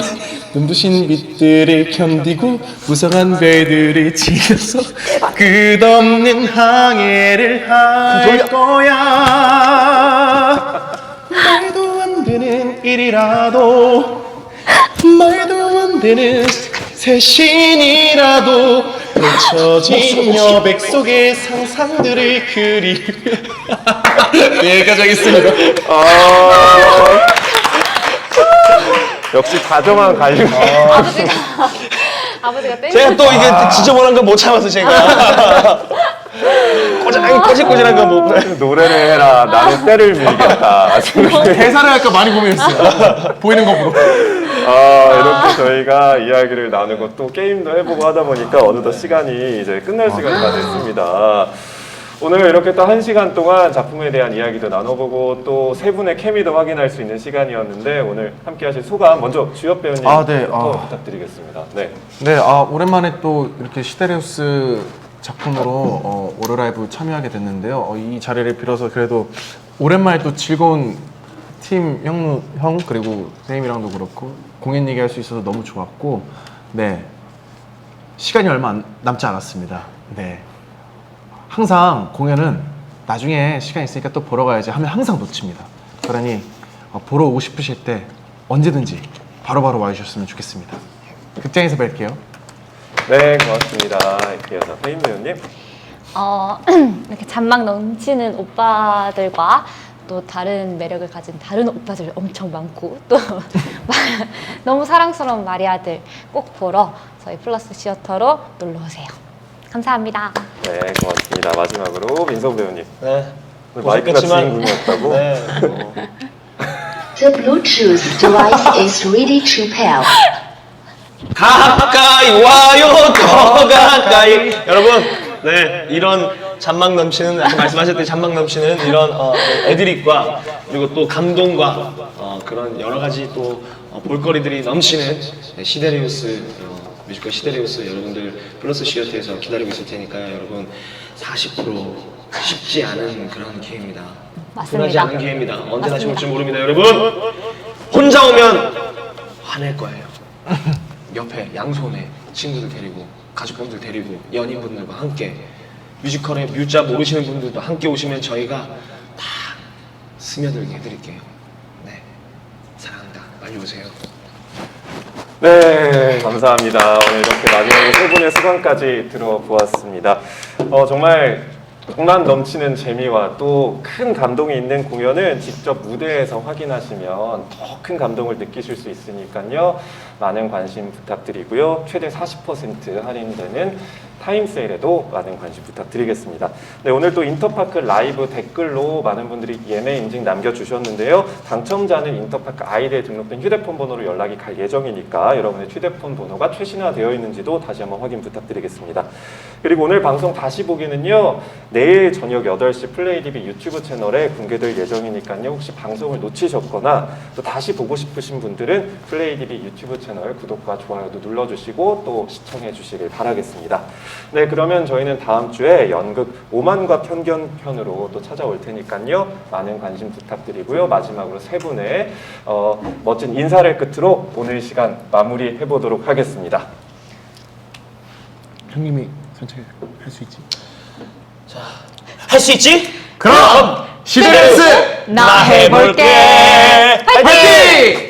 눈부신 빛들을 견디고 무성한 별들을 지켜서 끝없는 항해를 할 거야. 말도 안 되는 일이라도 말도 안 되는 새신이라도 펼쳐진 여백 속의 상상들을 그리며 여기까지 하겠습니다. 역시 다정한 가요. 아버지가 땡. 제가 또 이게 지저분한 거 못 참아서 제가 꼬질꼬질한 거 못. 노래를 해라. 나는 때를 밀겠다. 대사를 할까 많이 고민했어요. 보이는 거 보러. 이렇게 저희가 이야기를 나누고 또 게임도 해보고 하다 보니까 어느덧 시간이 이제 끝날 시간이 다 됐습니다. 오늘 이렇게 또 1시간 동안 작품에 대한 이야기도 나눠보고 또 세 분의 케미도 확인할 수 있는 시간이었는데 오늘 함께 하실 소감 먼저 주엽 배우님부터 네. 부탁드리겠습니다. 네. 네, 오랜만에 또 이렇게 시데레우스 작품으로 오로라이브 참여하게 됐는데요. 이 자리를 빌어서 그래도 오랜만에 또 즐거운 팀 형 그리고 선생님이랑도 그렇고 공연 얘기할 수 있어서 너무 좋았고, 네, 시간이 얼마 남지 않았습니다. 네, 항상 공연은 나중에 시간 있으니까 또 보러 가야지 하면 항상 놓칩니다. 그러니 보러 오고 싶으실 때 언제든지 바로바로 와주셨으면 좋겠습니다. 극장에서 뵐게요. 네, 고맙습니다. 이어서 페인 배우님. 이렇게 잔망 넘치는 오빠들과 또 다른 매력을 가진 다른 오빠들 엄청 많고 또 너무 사랑스러운 마리아들 꼭 보러 저희 플러스 시어터로 놀러 오세요. 감사합니다. 네, 고맙습니다. 마지막으로 민성 배우님. 네. 오늘 마이크가 고생했지만- 주인공이었다고? 네. The Bluetooth device is ready to pair. 가까이 와요 더 가까이. 여러분, 네, 이런 잔망 넘치는, 아까 말씀하셨듯이 잔망 넘치는 이런 애드립과 그리고 또 감동과 그런 여러 가지 또 볼거리들이 넘치는 시데레우스 뮤지컬 시데레우스 여러분들 플러스 시어터에서 기다리고 있을 테니까요. 여러분 40% 쉽지 않은 그런 기회입니다. 맞습니다. 흔하지 않은 기회입니다. 언제 다시 맞습니다. 올지 모릅니다. 여러분 혼자 오면 화낼 거예요. 옆에 양손에 친구들 데리고 가족분들 데리고 연인분들과 함께 뮤지컬의 뮤자 모르시는 분들도 함께 오시면 저희가 다 스며들게 해드릴게요. 네, 사랑합니다. 빨리 오세요. 네, 감사합니다. 오늘 이렇게 마지막으로 세 분의 수강까지 들어보았습니다. 정말 정말 넘치는 재미와 또 큰 감동이 있는 공연을 직접 무대에서 확인하시면 더 큰 감동을 느끼실 수 있으니까요. 많은 관심 부탁드리고요. 최대 40% 할인되는 타임세일에도 많은 관심 부탁드리겠습니다. 네, 오늘 또 인터파크 라이브 댓글로 많은 분들이 예매 인증 남겨주셨는데요. 당첨자는 인터파크 아이디에 등록된 휴대폰 번호로 연락이 갈 예정이니까 여러분의 휴대폰 번호가 최신화되어 있는지도 다시 한번 확인 부탁드리겠습니다. 그리고 오늘 방송 다시 보기는요. 내일 저녁 8시 플레이TV 유튜브 채널에 공개될 예정이니까요. 혹시 방송을 놓치셨거나 또 다시 보고 싶으신 분들은 플레이TV 유튜브 채널 구독과 좋아요도 눌러주시고 또 시청해 주시길 바라겠습니다. 네, 그러면 저희는 다음 주에 연극 오만과 편견 편으로 또 찾아올 테니까요. 많은 관심 부탁드리고요. 마지막으로 세 분의 멋진 인사를 끝으로 오늘 시간 마무리해 보도록 하겠습니다. 형님이 선택 할 수 있지? 할 수 있지? 그럼 시데레우스 나 해볼게. 화이팅!